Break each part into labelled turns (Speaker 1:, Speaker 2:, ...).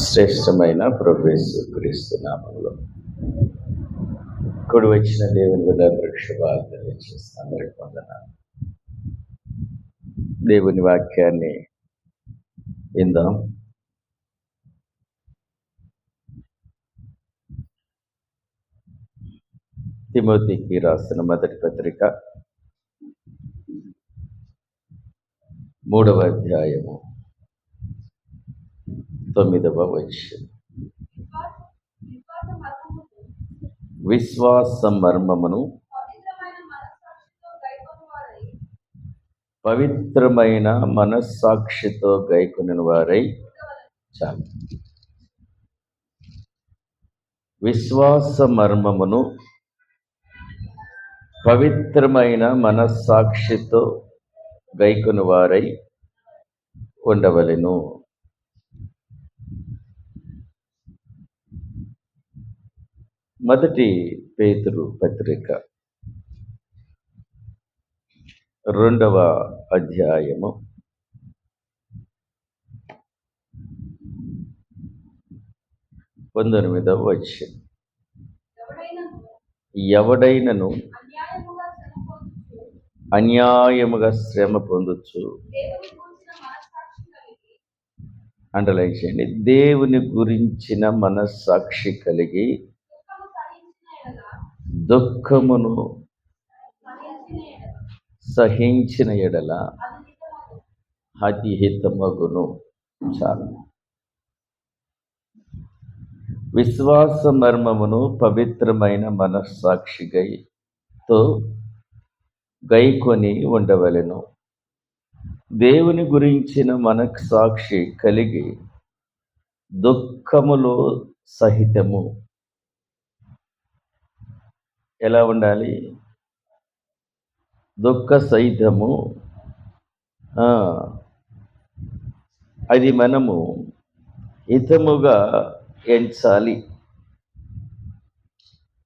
Speaker 1: శ్రేష్టమైన ప్రభు యేసు క్రీస్తు నామములో కూడి వచ్చిన దేవుని బిడ్డలందరికీ శుభాలు తెలియజేస్తాను. అందరికీ వందనాలు. దేవుని వాక్యాన్ని విందాం. తిమోతికి రాసిన మొదటి పత్రిక 3వ అధ్యాయము 9వ వచనం. విశ్వాస మర్మమును పవిత్రమైన మనస్సాక్షితో గైకొనిన వారై చాలు. విశ్వాస మర్మమును పవిత్రమైన మనస్సాక్షితో గైకొని వారై ఉండవలెను. మొదటి పేతురు పత్రిక 2వ అధ్యాయము 19వ వచనం. ఎవడైనను అన్యాయముగా శ్రమ పొందొచ్చు, అండర్లైన్ చేయండి, దేవుని గురించిన మనస్సాక్షి కలిగి దుఃఖమును సహించిన ఎడల అది హితమగును. చాలు. విశ్వాస మర్మమును పవిత్రమైన మనస్సాక్షితో గైకొని ఉండవలెను. దేవుని గురించిన మనస్సాక్షి కలిగి దుఃఖములో సహితము ఎలా ఉండాలి? దుఃఖ సహితము అది మనము హితముగా ఎంచాలి.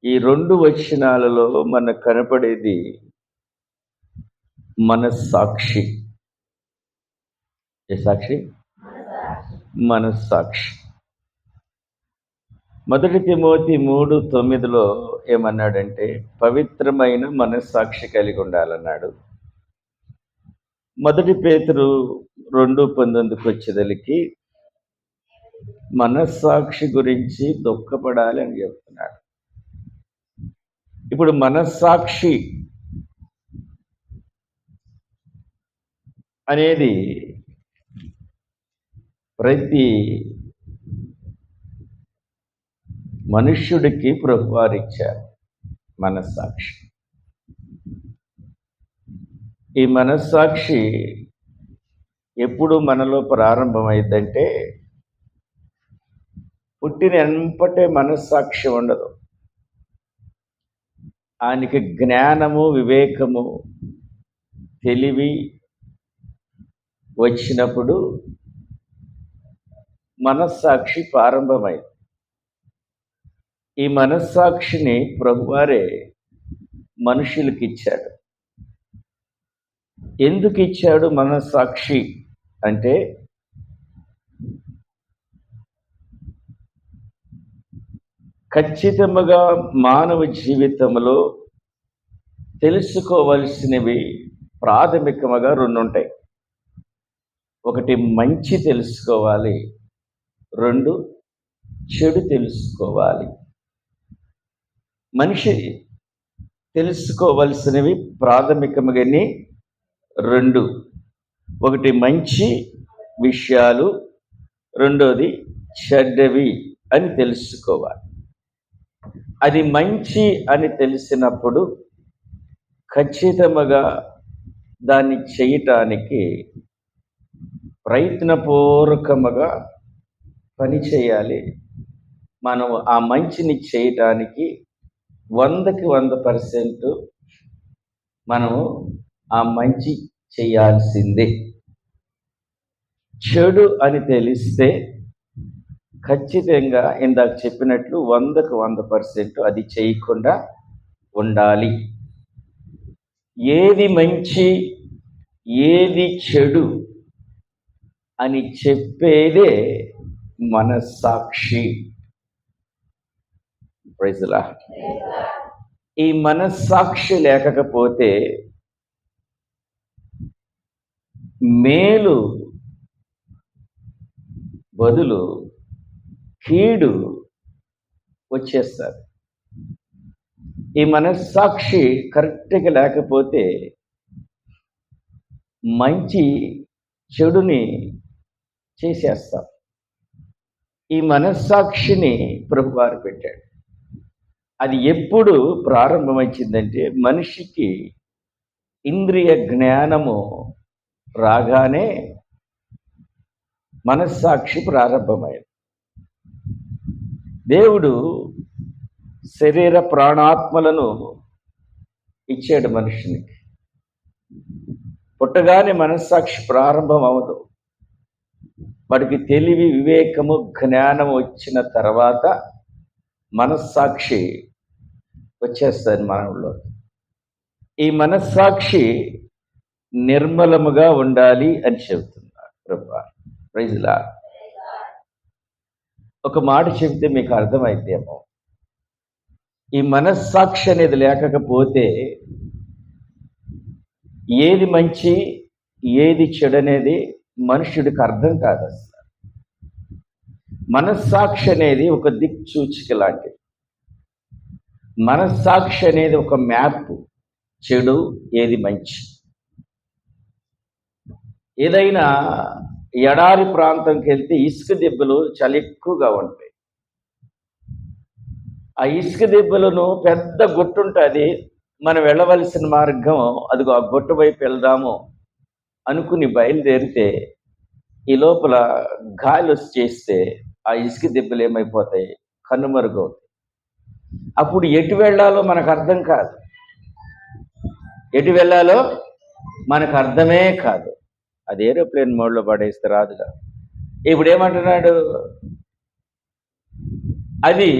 Speaker 1: ఈ 2 వచనాలలో మనకు కనపడేది మనస్సాక్షి. ఏ సాక్షి? మనస్సాక్షి. మొదటి తిమోతి 3:9 ఏమన్నాడంటే పవిత్రమైన మనస్సాక్షి కలిగి ఉండాలన్నాడు. మొదటి పేతురు 2:19 వచ్చేదలికి మనస్సాక్షి గురించి దుఃఖపడాలి అని చెప్తున్నాడు. ఇప్పుడు మనస్సాక్షి అనేది ప్రతి మనుష్యుడికి ప్రభువారిచ్చారు మనస్సాక్షి. ఈ మనస్సాక్షి ఎప్పుడు మనలో ప్రారంభమైందంటే పుట్టిన వెంపటే మనస్సాక్షి ఉండదు. ఆయనకి జ్ఞానము, వివేకము, తెలివి వచ్చినప్పుడు మనస్సాక్షి ప్రారంభమైంది. ఈ మనస్సాక్షిని ప్రభువారే మనుషులకి ఇచ్చాడు. ఎందుకు ఇచ్చాడు మనస్సాక్షి అంటే ఖచ్చితంగా మానవ జీవితంలో తెలుసుకోవలసినవి ప్రాథమికంగా 2 ఉంటాయి. ఒకటి మంచి తెలుసుకోవాలి, 2 చెడు తెలుసుకోవాలి. మనిషి తెలుసుకోవలసినవి ప్రాథమికంగా 2. ఒకటి మంచి విషయాలు, 2వది చెడ్డవి అని తెలుసుకోవాలి. అది మంచి అని తెలిసినప్పుడు ఖచ్చితంగా దాన్ని చేయటానికి ప్రయత్నపూర్వకంగా పని చేయాలి. మనం ఆ మంచిని చేయటానికి 100కి 100% మనము ఆ మంచి చేయాల్సిందే. చెడు అని తెలిస్తే ఖచ్చితంగా ఇందాక చెప్పినట్లు 100కి 100% అది చేయకుండా ఉండాలి. ఏది మంచి ఏది చెడు అని చెప్పేదే మనస్సాక్షి. Praise the lord. ఈ మనస్సాక్షి లేకపోతే మేలు బదులు కీడు వచ్చేస్తారు. ఈ మనస్సాక్షి కరెక్ట్గా లేకపోతే మంచి చెడుని చేసేస్తాం. ఈ మనస్సాక్షిని ప్రభువారు పెట్టాడు. అది ఎప్పుడు ప్రారంభమైందంటే మనిషికి ఇంద్రియ జ్ఞానము రాగానే మనస్సాక్షి ప్రారంభమైంది. దేవుడు శరీర ప్రాణాత్మలను ఇచ్చాడు మనుషునికి. పుట్టగానే మనస్సాక్షి ప్రారంభం అవదు. వాడికి తెలివి, వివేకము, జ్ఞానము వచ్చిన తర్వాత మనస్సాక్షి వచ్చేస్తుంది మానవుల్లో. ఈ మనస్సాక్షి నిర్మలముగా ఉండాలి అని చెబుతున్నారు ప్రభువా. Praise the lord. ఒక మాట చెబితే మీకు అర్థమైతేమో, ఈ మనస్సాక్షి అనేది లేకపోతే ఏది మంచి ఏది చెడు అనేది మనుషుడికి అర్థం కాదు అసలు. మనస్సాక్షి అనేది ఒక దిక్సూచిక లాంటిది. మనస్సాక్షి అనేది ఒక మ్యాప్, చెడు ఏది మంచి. ఏదైనా ఎడారి ప్రాంతంకి వెళ్తే ఇసుక దెబ్బలు చాలా ఎక్కువగా ఉంటాయి. ఆ ఇసుక దెబ్బలను పెద్ద గుట్టు ఉంటుంది, మనం వెళ్ళవలసిన మార్గం అదిగో ఆ గుట్ట వైపు వెళ్దాము అనుకుని బయలుదేరితే ఈ లోపల గాలి వచ్చేస్తే ఆ ఇసుక దెబ్బలు ఏమైపోతాయి, కనుమరుగవుతాయి. అప్పుడు ఎటు వెళ్ళాలో మనకు అర్థం కాదు, ఎటు వెళ్ళాలో మనకు అర్థమే కాదు. అది ఏరోప్లేన్ మోడ్లో పడేస్తే రాదుగా. ఇప్పుడు ఏమంటున్నాడు, అది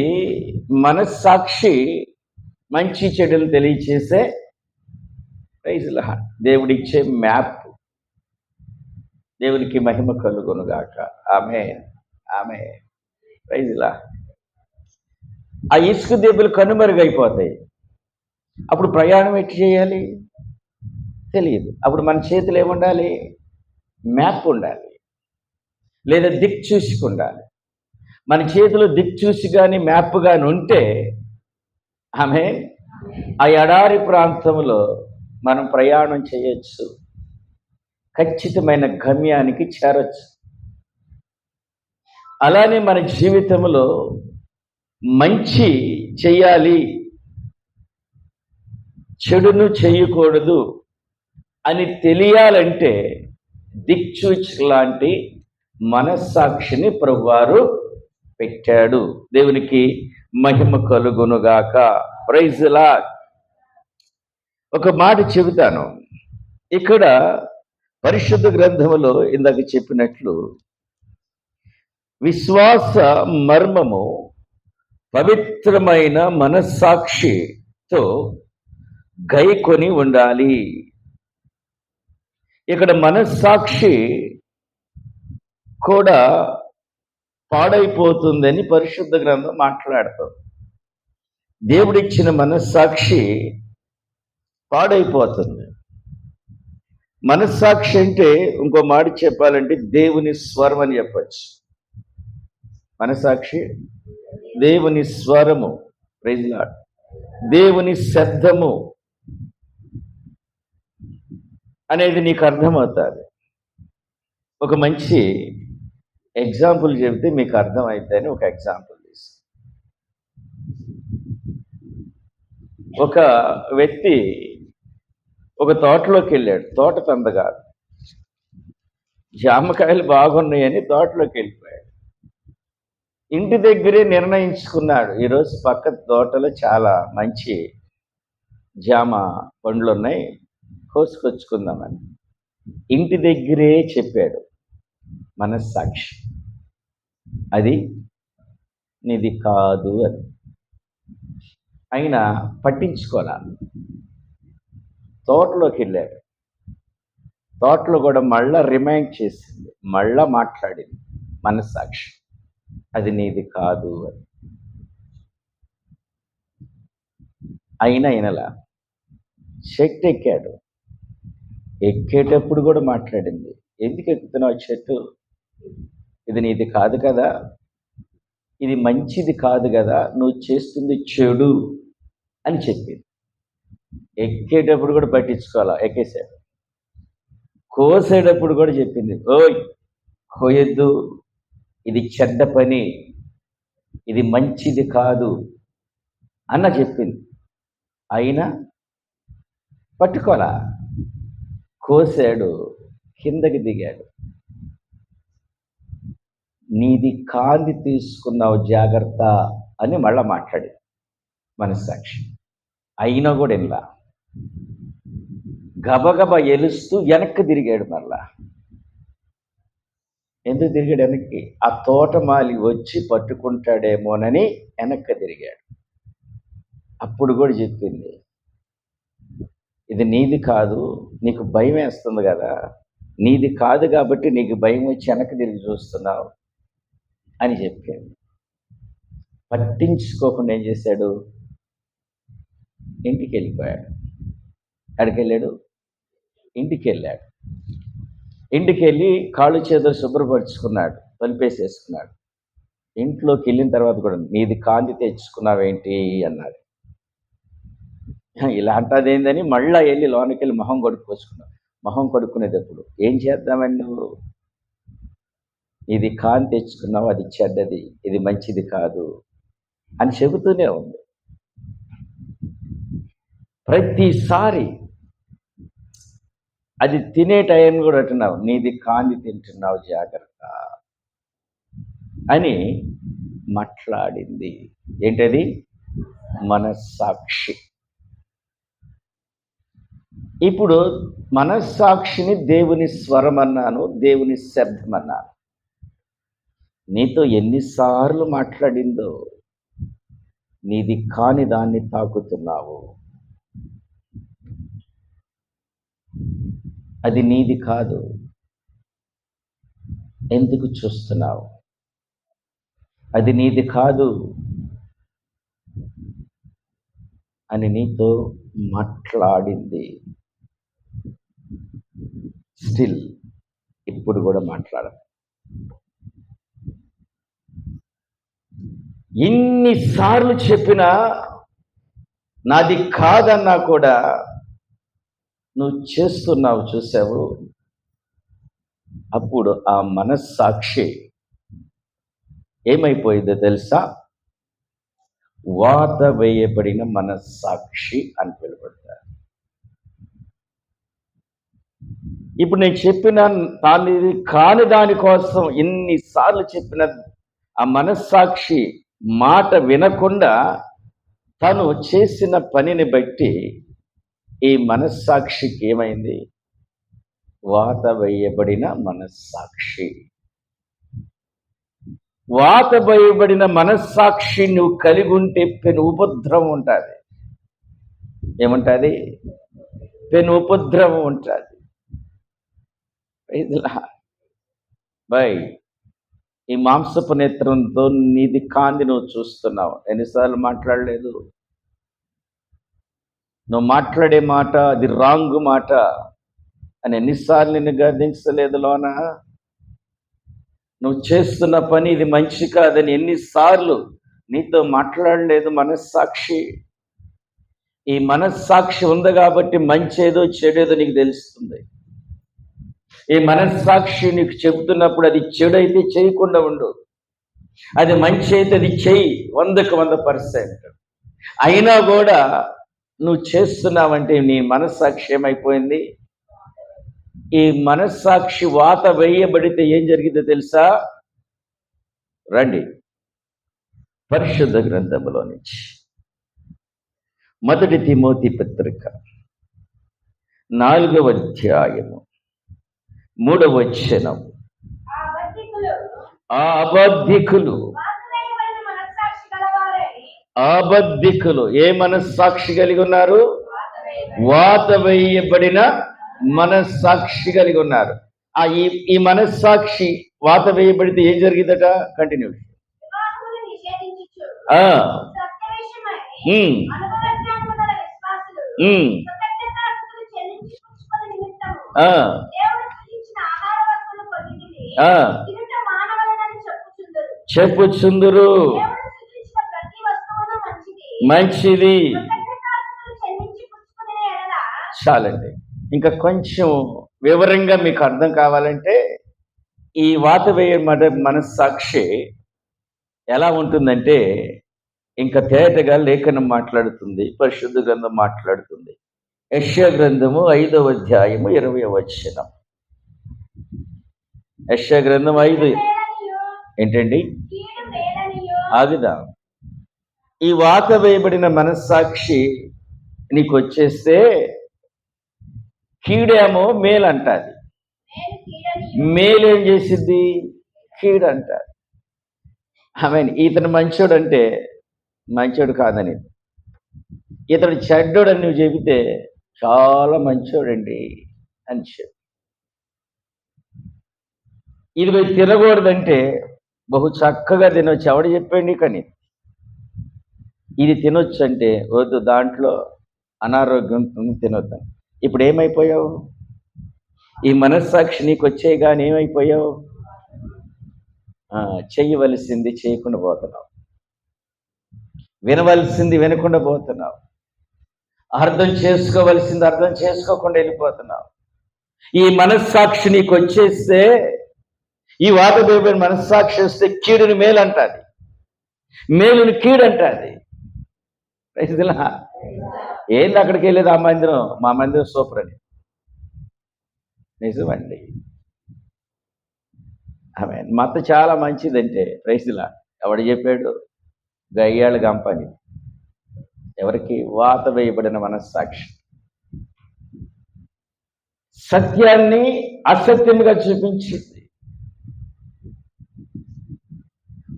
Speaker 1: మనస్సాక్షి మంచి చెడులు తెలియచేసే ప్రైజ్ ది లార్డ్ దేవుడిచ్చే మ్యాప్. దేవునికి మహిమ కలుగునుగాక. ఆమేన్, ఆమేన్. Praise the lord. ఆ ఇసుక దెబ్బలు కనుమరుగైపోతాయి. అప్పుడు ప్రయాణం ఎట్టు చేయాలి తెలియదు. అప్పుడు మన చేతులు ఏముండాలి, మ్యాప్ ఉండాలి, లేదా దిక్చూసికి ఉండాలి. మన చేతిలో దిక్చూసి కానీ మ్యాప్ కానీ ఉంటే ఆమె ఆ ఎడారి ప్రాంతంలో మనం ప్రయాణం చేయొచ్చు, ఖచ్చితమైన గమ్యానికి చేరొచ్చు. అలానే మన జీవితంలో మంచి చెయ్యాలి, చెడును చేయకూడదు అని తెలియాలంటే దిక్సూచి లాంటి మనస్సాక్షిని ప్రభువారు పెట్టాడు. దేవునికి మహిమ కలుగునుగాక. Praise the lord. ఒక మాట చెబుతాను. ఇక్కడ పరిశుద్ధ గ్రంథములో ఇందాక చెప్పినట్లు విశ్వాస మర్మము పవిత్రమైన మనస్సాక్షితో గైకొని ఉండాలి. ఇక్కడ మనస్సాక్షి కూడా పాడైపోతుందని పరిశుద్ధ గ్రంథం మాట్లాడుతుంది. దేవుడిచ్చిన మనస్సాక్షి పాడైపోతుంది. మనస్సాక్షి అంటే ఇంకో మాట చెప్పాలంటే దేవుని స్వరం అని చెప్పచ్చు. మనస్సాక్షి దేవుని స్వరము, ప్రైజ్ ది లార్డ్, దేవుని శబ్దము అనేది నీకు అర్థమవుతుంది. ఒక మంచి ఎగ్జాంపుల్ చెబితే మీకు అర్థమైందని ఒక ఎగ్జాంపుల్ తీసు. ఒక వ్యక్తి ఒక తోటలోకి వెళ్ళాడు. తోట తందగా జామకాయలు బాగున్నాయని తోటలోకి వెళ్ళిపోయాడు. ఇంటి దగ్గరే నిర్ణయించుకున్నాడు, ఈరోజు పక్క తోటలో చాలా మంచి జామ పండ్లు ఉన్నాయి, కోసుకొచ్చుకుందామని. ఇంటి దగ్గరే చెప్పాడు మనస్సాక్షి, అది నీది కాదు అని. అయినా పట్టించుకోవాలి. తోటలోకి వెళ్ళాడు. తోటలో కూడా మళ్ళా రిమైండ్ చేసింది, మళ్ళా మాట్లాడింది మనస్సాక్షి, అది నీది కాదు అని. అయినా వినలా. చెట్టు ఎక్కాడు. ఎక్కేటప్పుడు కూడా మాట్లాడింది, ఎందుకు ఎక్కుతున్నావు చెట్టు, ఇది నీది కాదు కదా, ఇది మంచిది కాదు కదా, నువ్వు చేస్తుంది చెడు అని చెప్పింది. ఎక్కేటప్పుడు కూడా పట్టించుకోవాలా, ఎక్కేసాడు. కోసేటప్పుడు కూడా చెప్పింది, ఓయ్ కోయొద్దు, ఇది చెడ్డ పని, ఇది మంచిది కాదు అన్న చెప్పింది. అయినా పట్టుకోలా, కోసాడు, కిందకి దిగాడు. నీది కాంతి తీసుకున్నావు, జాగ్రత్త అని మళ్ళా మాట్లాడి మనస్సాక్షి. అయినా కూడా ఇలా గబగబా ఎలుస్తూ వెనక్కి తిరిగాడు. మళ్ళా ఎందుకు తిరిగాడు వెనక్కి? ఆ తోటమాలి వచ్చి పట్టుకుంటాడేమోనని వెనక్కి తిరిగాడు. అప్పుడు కూడా చెప్పింది, ఇది నీది కాదు, నీకు భయం వేస్తుంది కదా, నీది కాదు కాబట్టి నీకు భయం వచ్చి వెనక్కి తిరిగి చూస్తున్నావు అని చెప్పాడు. పట్టించుకోకుండా ఏం చేశాడు, ఇంటికి వెళ్ళిపోయాడు. ఎక్కడికి వెళ్ళాడు? ఇంటికి వెళ్ళాడు. ఇంటికి వెళ్ళి కాళ్ళు చేతులు శుభ్రపరుచుకున్నాడు, తలిపేసేసుకున్నాడు. ఇంట్లోకి వెళ్ళిన తర్వాత కూడా నీది కాంతి తెచ్చుకున్నావేంటి అన్నాడు. ఇలా అంటదేందని మళ్ళా వెళ్ళి లోనికి వెళ్ళి మొహం కడుక్కొచ్చుకున్నాడు. మొహం కడుక్కునేటప్పుడు ఏం చేద్దామని, నువ్వు ఇది కాంతి తెచ్చుకున్నావు, అది చెడ్డది, ఇది మంచిది కాదు అని చెబుతూనే ఉంది. ప్రతిసారి అది తినే టైం కూడా అంటున్నావు, నీది కాంతి తింటున్నావు, జాగ్రత్త అని మాట్లాడింది. ఏంటది? మనస్సాక్షి. ఇప్పుడు మనస్సాక్షిని దేవుని స్వరం అన్నాను, దేవుని శబ్దం అన్నాను. నీతో ఎన్నిసార్లు మాట్లాడిందో, నీది కాని దాన్ని తాకుతున్నావు, అది నీది కాదు, ఎందుకు చూస్తున్నావు, అది నీది కాదు అని నీతో మాట్లాడింది. స్టిల్ ఇప్పుడు కూడా మాట్లాడదు. ఇన్నిసార్లు చెప్పినా నాది కాదన్నా కూడా నువ్వు చేస్తున్నావు, చూసావు. అప్పుడు ఆ మనస్సాక్షి ఏమైపోయిందో తెలుసా? వాత వేయబడిన మనస్సాక్షి అని పిలువబడతారు. ఇప్పుడు నేను చెప్పిన దాని కాని దానికోసం ఇన్నిసార్లు చెప్పిన ఆ మనస్సాక్షి మాట వినకుండా తను చేసిన పనిని బట్టి ఈ మనస్సాక్షికి ఏమైంది? వాత వేయబడిన మనస్సాక్షి. వాత వేయబడిన మనస్సాక్షి నువ్వు కలిగి ఉంటే పెను ఉపద్రవం ఉంటుంది. ఏముంటుంది? పెను ఉపద్రవం ఉంటుంది. బై ఈ మాంసపు నేత్రంతో నీది కాంతి నువ్వు చూస్తున్నావు. ఎన్నిసార్లు మాట్లాడలేదు? నువ్వు మాట్లాడే మాట అది రాంగ్ మాట అని ఎన్నిసార్లు నిన్ను గర్దించలేదు లోన? నువ్వు చేస్తున్న పని ఇది మంచి కాదని ఎన్నిసార్లు నీతో మాట్లాడలేదు మనస్సాక్షి? ఈ మనస్సాక్షి ఉంది కాబట్టి మంచేదో చెడేదో నీకు తెలుస్తుంది. ఈ మనస్సాక్షి నీకు చెబుతున్నప్పుడు అది చెడైతే చేయకుండా ఉండు, అది మంచి అయితే అది చెయ్యి 100%. అయినా కూడా నువ్వు చేస్తున్నావంటే నీ మనస్సాక్షి ఏమైపోయింది? ఈ మనస్సాక్షి వాత వేయబడితే ఏం జరిగిందో తెలుసా? రండి పరిశుద్ధ గ్రంథములో నుంచి 1 తిమోతి పత్రిక 4వ అధ్యాయము 3వ వచనం. ఆ అబద్ధికులు ఏ మనస్సాక్షి కలిగి ఉన్నారు? వాత వేయబడిన మనస్సాక్షి కలిగి ఉన్నారు. ఈ ఈ మనస్సాక్షి వాత వేయబడితే ఏం జరిగిందట? కంటిన్యూ. చెప్పుచుందురు మంచిది. చాలండి. ఇంకా కొంచెం వివరంగా మీకు అర్థం కావాలంటే ఈ వాత వేయ మనస్సాక్షి ఎలా ఉంటుందంటే ఇంకా తేటగా లేఖనం మాట్లాడుతుంది, పరిశుద్ధ గ్రంథం మాట్లాడుతుంది. యెషయా గ్రంథము 5వ అధ్యాయము 20వ వచనం. యెషయా గ్రంథం 5 ఏంటండి? ఆగుదాం. ఈ వాత వేయబడిన మనస్సాక్షి నీకు వచ్చేస్తే కీడేమో మేలు అంటాది, మేలేం చేసిద్ది? కీడు అంటారు. ఆమె ఇతను మంచోడు అంటే మంచోడు కాదని, ఇతడు చెడ్డోడు అని నువ్వు చెబితే చాలా మంచోడండి అని చెప్పి, ఇది పోయి తినకూడదంటే బహు చక్కగా తినొచ్చు. ఎవడు చెప్పండి? కానీ ఇది తినొచ్చు అంటే వద్దు, దాంట్లో అనారోగ్యం తినొద్దు. ఇప్పుడు ఏమైపోయావు? ఈ మనస్సాక్షి నీకు వచ్చే కానీ ఏమైపోయావు? చెయ్యవలసింది చేయకుండా పోతున్నావు, వినవలసింది వినకుండా పోతున్నావు, అర్థం చేసుకోవలసింది అర్థం చేసుకోకుండా వెళ్ళిపోతున్నావు. ఈ మనస్సాక్షి నీకు వచ్చేస్తే, ఈ వాత వేయబడిన మనస్సాక్షి వస్తే కీడుని మేలు అంటాది, మేలుని కీడు అంటాది. ఏంది అక్కడికి వెళ్ళేది? ఆ మందిరం, మా మందిరం సూపర్ అని. నిజమండి. ఆమె మత చాలా మంచిదంటే ప్రైజ్లా ఎవడు చెప్పాడు? గయ్యాళ కంపెనీ. ఎవరికి? వాత వేయబడిన మనస్సాక్షి. సత్యాన్ని అసత్యముగా చూపించింది,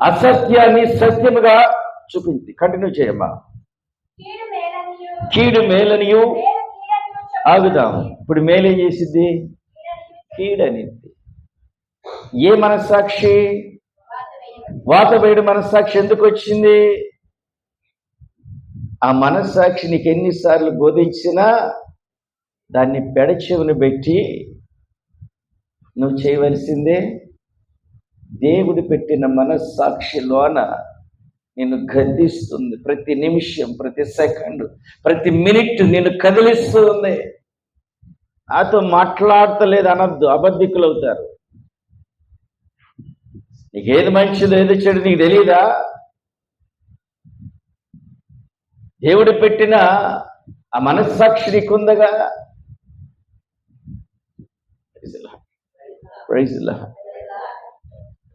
Speaker 1: అసత్యాన్ని సత్యముగా చూపించి. కంటిన్యూ చేయమ్మా. కీడు మేలనియు. ఆగుదాం. ఇప్పుడు మేలేం చేసిద్ది? కీడనిద్ది. ఏ మనస్సాక్షి? వాత వేయడం మనస్సాక్షి ఎందుకు వచ్చింది? ఆ మనస్సాక్షి నీకు ఎన్నిసార్లు బోధించినా దాన్ని పెడచెవును పెట్టి నువ్వు చేయవలసిందే. దేవుడు పెట్టిన మనస్సాక్షిలోన నిన్ను గద్దిస్తుంది. ప్రతి నిమిషం, ప్రతి సెకండ్, ప్రతి మినిట్ నిన్ను కదిలిస్తుంది. నాతో మాట్లాడతలేదు అనద్దు, అబద్ధికులు అవుతారు. నీకేది మంచిదో ఏది చెడు నీకు తెలియదా? దేవుడు పెట్టిన ఆ మనస్సాక్షి నీకుందగా.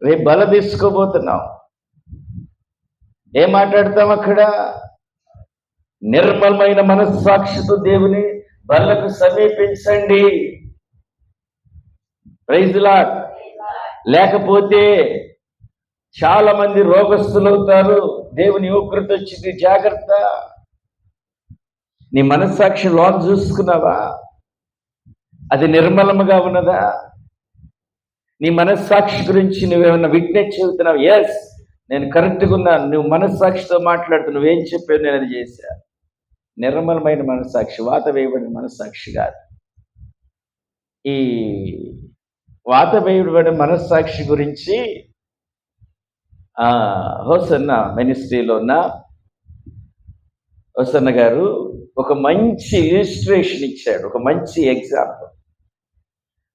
Speaker 1: రేపు బల తీసుకోబోతున్నావు. ఏం మాట్లాడతాం అక్కడ? నిర్మలమైన మనస్సాక్షితో దేవుని బలకు సమీపించండి. Praise lord. లేకపోతే చాలా మంది రోగస్తులవుతారు. దేవుని ఉగ్రత వచ్చింది, జాగ్రత్త. నీ మనస్సాక్షి లోన్ చూసుకున్నావా? అది నిర్మలముగా ఉన్నదా? నీ మనస్సాక్షి గురించి నువ్వేమన్నా విట్నెస్ చెబుతున్నావు? ఎస్, నేను కరెక్ట్గా ఉన్నాను. నువ్వు మనస్సాక్షితో మాట్లాడుతూ నువ్వేం చెప్పావు, నేను అది చేశా. నిర్మలమైన మనస్సాక్షి, వాత వేయబడిన మనస్సాక్షి కాదు. ఈ వాత వేయబడిన మనస్సాక్షి గురించి హోసన్న మినిస్ట్రీలో ఉన్న హోసన్న గారు ఒక మంచి ఇలిస్ట్రేషన్ ఇచ్చాడు, ఒక మంచి ఎగ్జాంపుల్.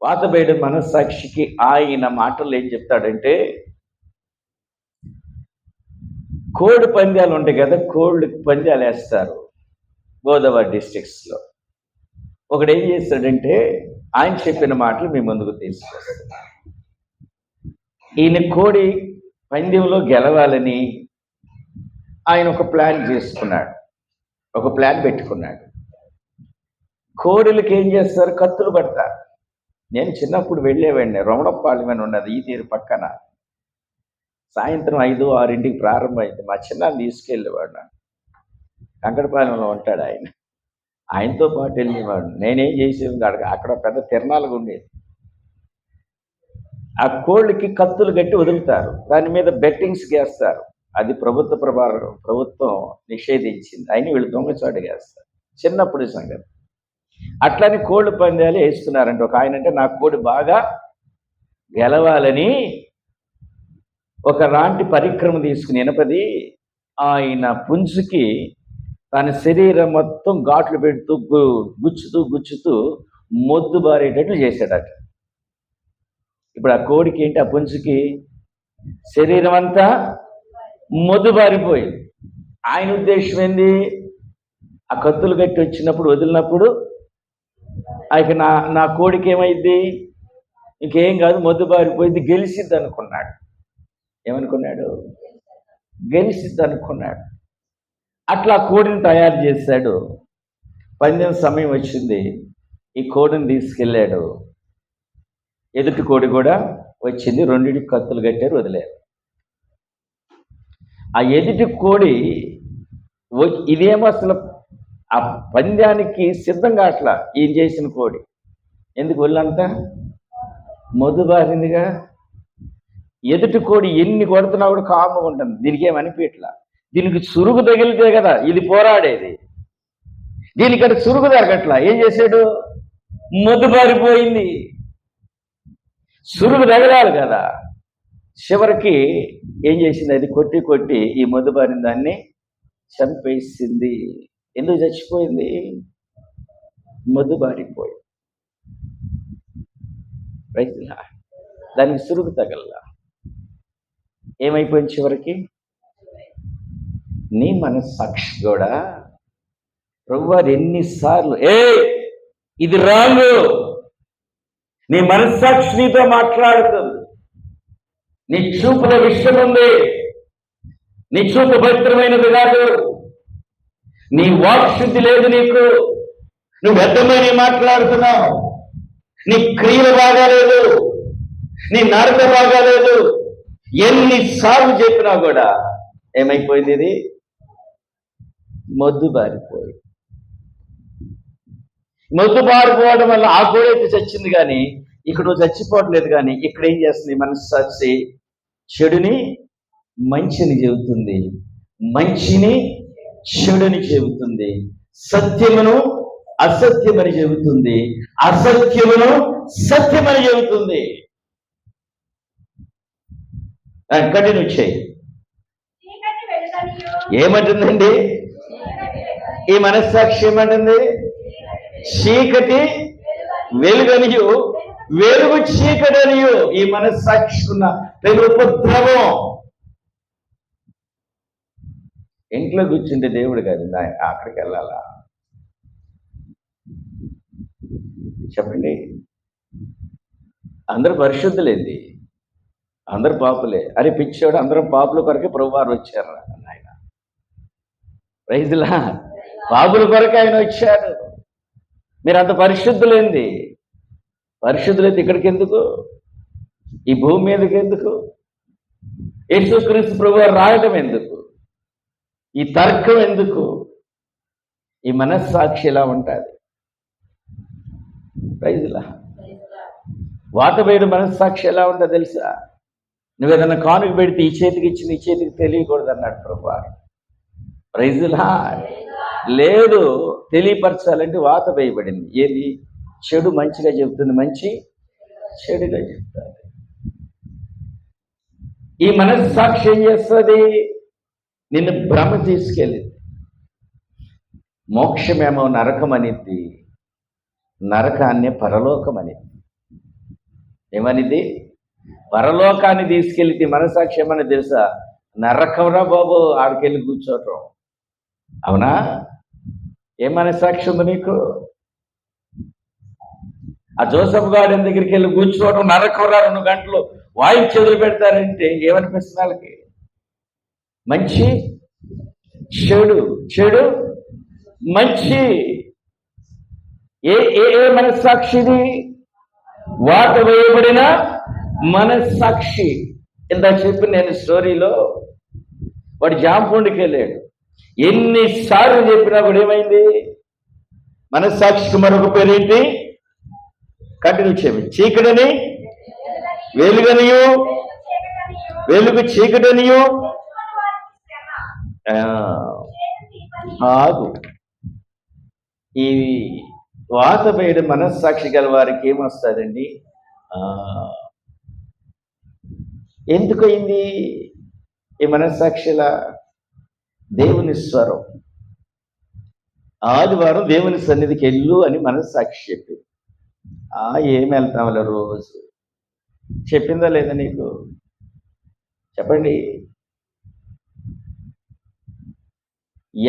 Speaker 1: వాత వేయబడిన మనస్సాక్షికి ఆయన మాటలు ఏం చెప్తాడంటే, కోడి పందాలు ఉంటాయి కదా, కోళ్ళు పందాలు వేస్తారు గోదావరి డిస్ట్రిక్ట్స్లో. ఒకడు ఏం చేస్తాడంటే, ఆయన చెప్పిన మాటలు మీ ముందుకు తీసుకొస్తాడు. ఈయన కోడి పందెంలో గెలవాలని ఆయన ఒక ప్లాన్ చేసుకున్నాడు, ఒక ప్లాన్ పెట్టుకున్నాడు. కోడిలకి ఏం చేస్తారు? కత్తులు పడతారు. నేను చిన్నప్పుడు వెళ్ళేవాడిని, రమణపాలెం అని ఉన్నది ఈ తీరు పక్కన. సాయంత్రం 5-6 ప్రారంభమైంది. మా చిన్న తీసుకెళ్ళేవాడు. కంకడపాలెంలో ఉంటాడు ఆయన. ఆయనతో పాటు వెళ్ళేవాడు. నేనేం చేసేది అక్కడ పెద్ద తిరణాలుగా ఉండేది. ఆ కోళ్ళకి కత్తులు కట్టి వదులుతారు, దాని మీద బెట్టింగ్స్ వేస్తారు. అది ప్రభుత్వం నిషేధించింది, అయినా వీళ్ళు దొంగచాటు వేస్తారు. చిన్నప్పుడు సంగతి. అట్లని కోళ్ళు పందాలు వేస్తున్నారంటే ఒక ఆయన, అంటే నా కోడి బాగా గెలవాలని ఒక రాంటి పరిక్రమ తీసుకుని ఇనపది ఆయన పుంజుకి తన శరీరం మొత్తం ఘాట్లు పెడుతూ గుచ్చుతూ మొద్దు బారేటట్లు చేశాడట. ఇప్పుడు ఆ కోడికి ఏంటి, ఆ పుంజుకి శరీరం అంతా మొద్దు బారిపోయింది. ఆయన ఉద్దేశం ఏంది, ఆ కత్తులు కట్టి వచ్చినప్పుడు వదిలినప్పుడు ఆయన నా కోడికి ఏమైంది, ఇంకేం కాదు, మొద్దు బారిపోయింది, గెలిచిద్ది అనుకున్నాడు. ఏమనుకున్నాడు? గెలిచిద్ది అనుకున్నాడు. అట్లా కోడిని తయారు చేశాడు. పందెం సమయం వచ్చింది, ఈ కోడిని తీసుకెళ్ళాడు. ఎదుటి కోడి కూడా వచ్చింది, రెండింటికి కత్తులు కట్టారు, వదిలేరు. ఆ ఎదుటి కోడి ఇదేమో అసలు ఆ పంద్యానికి సిద్ధంగా అట్లా ఏం చేసిన కోడి, ఎందుకు ఒళ్ళంతా మొద్దు బారిందిగా. ఎదుటి కోడి ఎన్ని కొడుతున్నా కూడా కామ్గా ఉంటుంది, దీనికి ఏమనిపించట్లా. దీనికి సురుగు తగిలితే కదా ఇది పోరాడేది, దీనికంటే సురుగు తగట్లా. ఏం చేశాడు, మొద్దు బారిపోయింది. సురుగు తగలాలి కదా. చివరికి ఏం చేసింది, అది కొట్టి ఈ మొద్దు బారిన దాన్ని చంపేసింది. ఎందుకు చచ్చిపోయింది? మొద్దు బారిపోయి. రైతులా దానికి సురుగు తగల్లా. ఏమైపోయింది చివరికి? నీ మనస్సాక్షి కూడా ప్రభువారు ఎన్నిసార్లు ఇది రాంగు, నీ మనస్సాక్షి నీతో మాట్లాడుతుంది. నీ చూపులో విషయం ఉంది, నీ చూపు పవిత్రమైనది కాదు, నీ వాక్శుద్ధి లేదు నీకు, నువ్వు వ్యర్థమైన మాట్లాడుతున్నావు, నీ క్రియలు బాగాలేదు, నీ నడక బాగాలేదు. ఎన్నిసార్లు చెప్పినా కూడా ఏమైపోయింది, ఇది మొద్దు బారిపోయి. మొద్దు బారిపోవడం వల్ల ఆ కోడైతే చచ్చింది, కానీ ఇక్కడ చచ్చిపోవట్లేదు. కానీ ఇక్కడ ఏం చేస్తుంది, మనస్సాక్షి చెడుని మంచిని చెబుతుంది, మంచిని చెడుని చెబుతుంది, సత్యమును అసత్యమని చెబుతుంది, అసత్యమును సత్యమని చెబుతుంది. కంటిన్యూ చేయి. ఏమంటుందండి ఈ మనస్సాక్షి? ఏమంటుంది? చీకటి వెలుగనియు, వెలుగు చీకటనియు. ఈ మనస్సాక్షికున్న పెను ఉపద్రవం. ఇంట్లో కూర్చుంటే దేవుడు కాదు, అక్కడికి వెళ్ళాలా? చెప్పండి. అందరూ పరిశుద్ధులేంది, అందరు పాపులే. అరే పిచ్చోడు, అందరం పాపుల కొరకే ప్రభువారు వచ్చారు ఆయన. రైతులా పాపుల కొరకే ఆయన వచ్చారు. మీరు అంత పరిశుద్ధులేంది, పరిశుద్ధులైతే ఇక్కడికి ఎందుకు, ఈ భూమి మీదకి ఎందుకు? యేసుక్రీస్తు ప్రభువారు రాయటం ఎందుకు? ఈ తర్కం ఎందుకు? ఈ మనస్సాక్షి ఎలా ఉంటుంది? రైతులా వాటబేడు మనస్సాక్షి ఎలా ఉంటుంది తెలుసా? నువ్వేదన్నా కానుక పెడితే ఈ చేతికి ఇచ్చింది ఈ చేతికి తెలియకూడదు అన్నాడు ప్రభువారు. రైతులా లేదు, తెలియపరచాలంటే వాత వేయబడింది. ఏది? చెడు మంచిగా చెబుతుంది, మంచి చెడుగా చెప్తుంది. ఈ మనస్సాక్షి ఏం చేస్తుంది? నిన్ను భ్రమ తీసుకెళ్ళింది. మోక్షమేమో నరకం అనిద్ది, నరకాన్నే పరలోకం అనిద్ది. ఏమనిది? పరలోకాన్ని తీసుకెళ్తే మనస్సాక్షి ఏమని తెలుసా? నరకంరా బాబు, ఆడికెళ్ళి కూర్చోటం. అవునా? ఏ మనస్సాక్షి ఉంది నీకు? ఆ జోసఫ్ గార్డెన్ దగ్గరికి వెళ్ళి కూర్చోవడం నరకంరా, 2 గంటలు వాయిస్ చెదులు పెడతారంటే ఏమనిపిస్తుంది వాళ్ళకి? మంచి చెడు, చెడు మంచి. ఏ ఏ మనస్సాక్షిది? వాత వేయబడిన మనస్సాక్షి. ఇంత చెప్పి నేను స్టోరీలో, వాడు జాంపూండికి వెళ్ళాడు. ఎన్నిసార్లు చెప్పినా కూడా ఏమైంది? మనస్సాక్షికి మరొక పేరేంటి? కంటిన్యూ చేయండి. చీకటిని వెలుగనియు, వెలుగు చీకటనియు. ఆగు. ఈ వాత వేయడ మనస్సాక్షి గల వారికి ఏమొస్తుందండి? ఎందుకయింది ఈ మనస్సాక్షిలా? దేవుని స్వరం. ఆదివారం దేవుని సన్నిధికి వెళ్ళు అని మనస్సాక్షి చెప్పింది. ఏం వెళ్తాంలే రోజు. చెప్పిందా లేదా నీకు? చెప్పండి.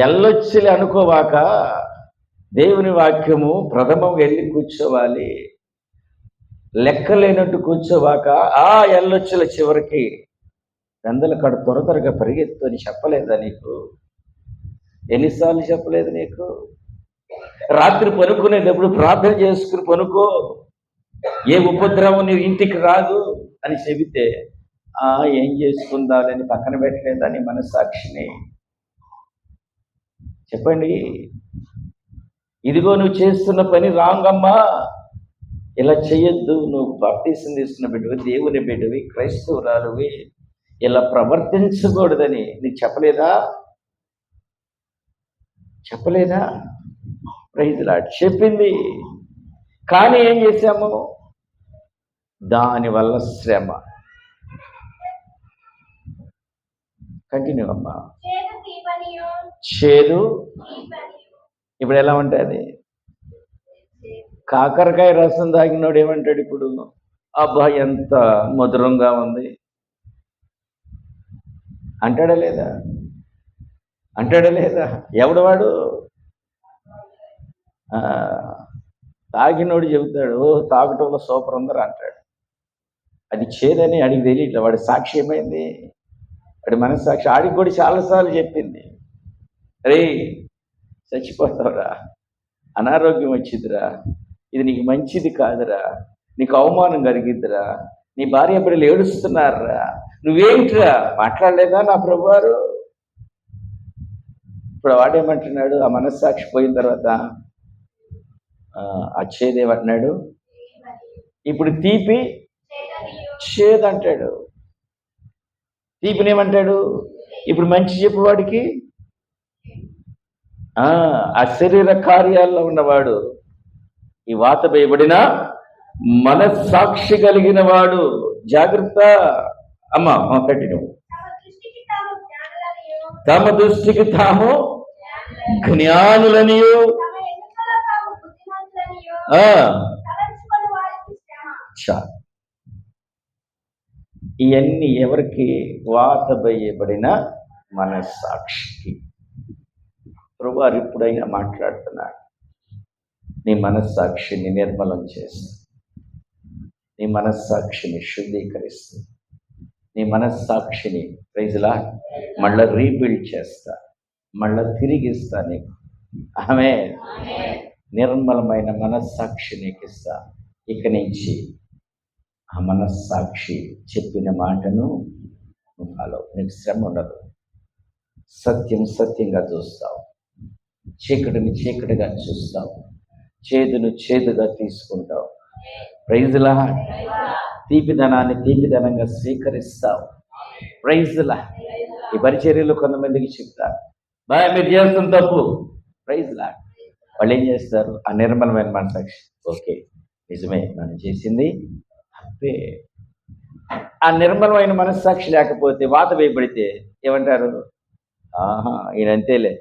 Speaker 1: ఎల్లొచ్చిలే అనుకోవాక దేవుని వాక్యము ప్రథమం వెళ్ళి కూర్చోవాలి. లెక్కలేనట్టు కూర్చోవాక ఎల్లొచ్చుల చివరికి గందల కాడ త్వరగా పరిగెత్తు అని చెప్పలేదా నీకు? ఎన్నిసార్లు చెప్పలేదు నీకు? రాత్రి పనుకునేటప్పుడు ప్రార్థన చేసుకుని పనుకో, ఏ ఉపద్రవం నీ ఇంటికి రాదు అని చెబితే ఏం చేసుకుందాలని పక్కన పెట్టలేదా నీ మనస్సాక్షిని? చెప్పండి. ఇదిగో నువ్వు చేస్తున్న పని రాంగ్ అమ్మా, ఇలా చెయ్యొద్దు, నువ్వు బాప్తీసం తీసుకున్న బిడ్డవి, దేవుని బిడ్డవి, క్రైస్తవురాలువి, ఇలా ప్రవర్తించకూడదని నీకు చెప్పలేదా? చెప్పలేదా? Praise lord. చెప్పింది. కానీ ఏం చేశాము? దానివల్ల శ్రమ. కంటిన్యూ అమ్మా. చేదు ఇప్పుడు ఎలా ఉంటుంది? కాకరకాయ రసం తాగినోడు ఏమంటాడు ఇప్పుడు? అబ్బా ఎంత మధురంగా ఉంది అంటాడా లేదా? అంటాడా లేదా? ఎవడు వాడు? తాగినోడు చెబుతాడు తాగటంలో సూపర్ ఉందరా అంటాడు. అది చేదని అడిగి తెలియట్లే. వాడి సాక్షి ఏమైంది? వాడి మనస్సాక్షి ఆడికి కూడా చాలాసార్లు చెప్పింది, రే చచ్చిపోతావురా, అనారోగ్యం వచ్చిందిరా, ఇది నీకు మంచిది కాదురా, నీకు అవమానం కలిగిద్దిరా, నీ భార్య బిడ్డలు ఏడుస్తున్నారా, నువ్వేంటిరా మాట్లాడలేదా నా ప్రభువారు? ఇప్పుడు వాడేమంటున్నాడు? ఆ మనస్సాక్షి పోయిన తర్వాత చేదేమంటున్నాడు? ఇప్పుడు తీపి చేదంటాడు. తీపినేమంటాడు? ఇప్పుడు మంచి చెప్పువాడికి ఆ శరీర కార్యాల్లో ఉన్నవాడు, ఈ వాత వేయబడిన మనస్సాక్షి కలిగిన వాడు. జాగ్రత్త అమ్మా, కంటిన్యూ. తమ దృష్టికి తాము జ్ఞానులనియు, ఇవన్నీ ఎవరికి? వాత వేయబడిన మనస్సాక్షికి. ప్రభువారు ఇప్పుడైనా మాట్లాడుతున్నాడు. నీ మనస్సాక్షిని నిర్మలం చేస్తా, నీ మనస్సాక్షిని శుద్ధీకరిస్తా, నీ మనస్సాక్షిని ప్రైజ్లా మళ్ళా రీబిల్డ్ చేస్తా, మళ్ళా తిరిగిస్తా నీకు. ఆమె నిర్మలమైన మనస్సాక్షి నీకు ఇస్తా. ఇక నుంచి ఆ మనస్సాక్షి చెప్పిన మాటను నువ్వు ఫాలో. నీకు శ్రమ ఉండదు. సత్యం సత్యంగా చూస్తావు, చీకటిని చీకటిగా చూస్తావు, చేదును చేదుగా తీసుకుంటావు. ప్రైజ్లా తీపిదనాన్ని తీపిదనంగా స్వీకరిస్తావు. ప్రైజ్లా ఈ పరిచర్యలు కొంతమందికి చెప్తారు, బాయ్ మీరు చేస్తున్న తప్పు. ప్రైజ్లా వాళ్ళు ఏం చేస్తారు? ఆ నిర్మలమైన మనస్సాక్షి, ఓకే నిజమే మనం చేసింది తప్పే. ఆ నిర్మలమైన మనస్సాక్షి లేకపోతే, వాత వేయబడితే ఏమంటారు? ఈయనంతేలే.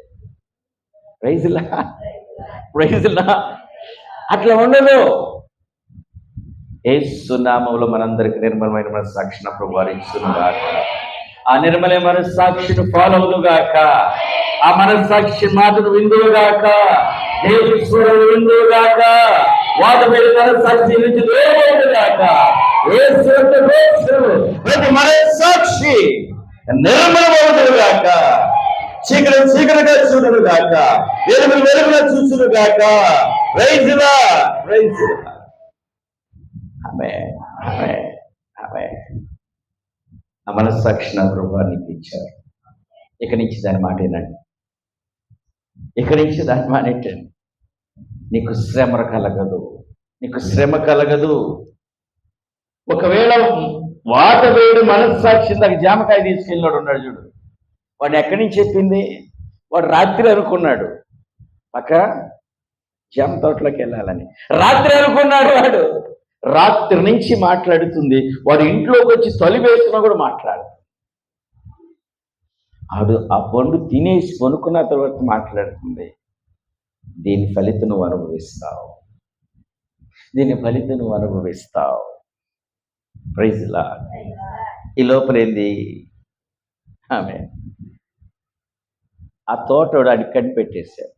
Speaker 1: ప్రైజ్లా ప్రైజ్లా అట్లా ఉండదు. యేసు నామములో మనందరికి నిర్మలమైన మనస్సాక్షిని ప్రభువారు ఇచ్చునుగాక. ఆ నిర్మలమైన మనస్సాక్షిని ఫాలో అవునుగాక. ఆ మనస్సాక్షి మాటను విందుగాక, దేవుని స్వరం విందుగాక, వాత వేడి మనస్సాక్షి నుంచి దూరమవునుగాక. ప్రతి మనస్సాక్షి నిర్మలమవునుగాక, చీకటి చీకటిగా చూడునుగాక, వెలుగు వెలుగుగా చూచునుగాక. ప్రైజ్లా ప్రైజ్లా. ఆమేన్ ఆమేన్ ఆమేన్. ఆ మనస్సాక్షి నా ప్రభువానికి ఇచ్చారు. ఇక నుంచి దాని మాట వినండి, ఇక నుంచి దాని మాట ఏంటండి? నీకు శ్రమ కలగదు, నీకు శ్రమ కలగదు. ఒకవేళ వాత వేడి మనస్సాక్షి నాకు జామకాయ తీసుకెళ్ళినాడు ఉన్నాడు చూడు, వాడు ఎక్కడి నుంచి చెప్పింది? వాడు రాత్రి అనుకున్నాడు అక్క జామ తోటలోకి వెళ్ళాలని. రాత్రి అనుకున్నాడు వాడు. రాత్రి నుంచి మాట్లాడుతుంది. వాడు ఇంట్లోకి వచ్చి తొలి వేసుకున్నా కూడా మాట్లాడు. ఆడు ఆ పండు తినేసి కొనుక్కున్న తర్వాత మాట్లాడుతుంది. దీని ఫలితం నువ్వు అనుభవిస్తావు, దీని ఫలితం నువ్వు అనుభవిస్తావు. Praise lord. ఈ లోపల ఏంది? ఆమె ఆ తోటోడు అది కనిపెట్టేశాడు.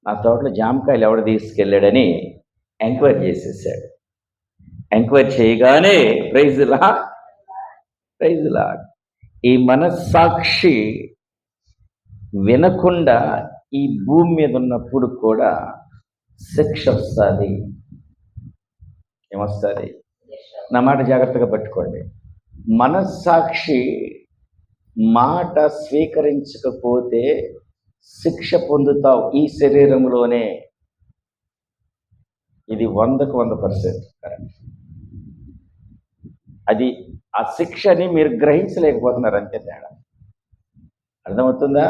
Speaker 1: నా తోటలో జామకాయలు ఎవడు తీసుకెళ్ళాడని ఎంక్వైరీ చేసేసాడు. ఎంక్వైరీ చేయగానే ప్రైజ్ లార్డ్, ప్రైజ్ లార్డ్, ఈ మనస్సాక్షి వినకుండా ఈ భూమి మీద ఉన్నప్పుడు కూడా శిక్ష వస్తుంది. ఏమొస్తుంది? నా మాట జాగ్రత్తగా పట్టుకోండి. మనస్సాక్షి మాట స్వీకరించకపోతే శిక్ష పొందుతావు ఈ శరీరంలోనే. ఇది 100% కరెక్ట్. అది ఆ శిక్షని మీరు గ్రహించలేకపోతున్నారు, అంతే తేడా. అర్థమవుతుందా?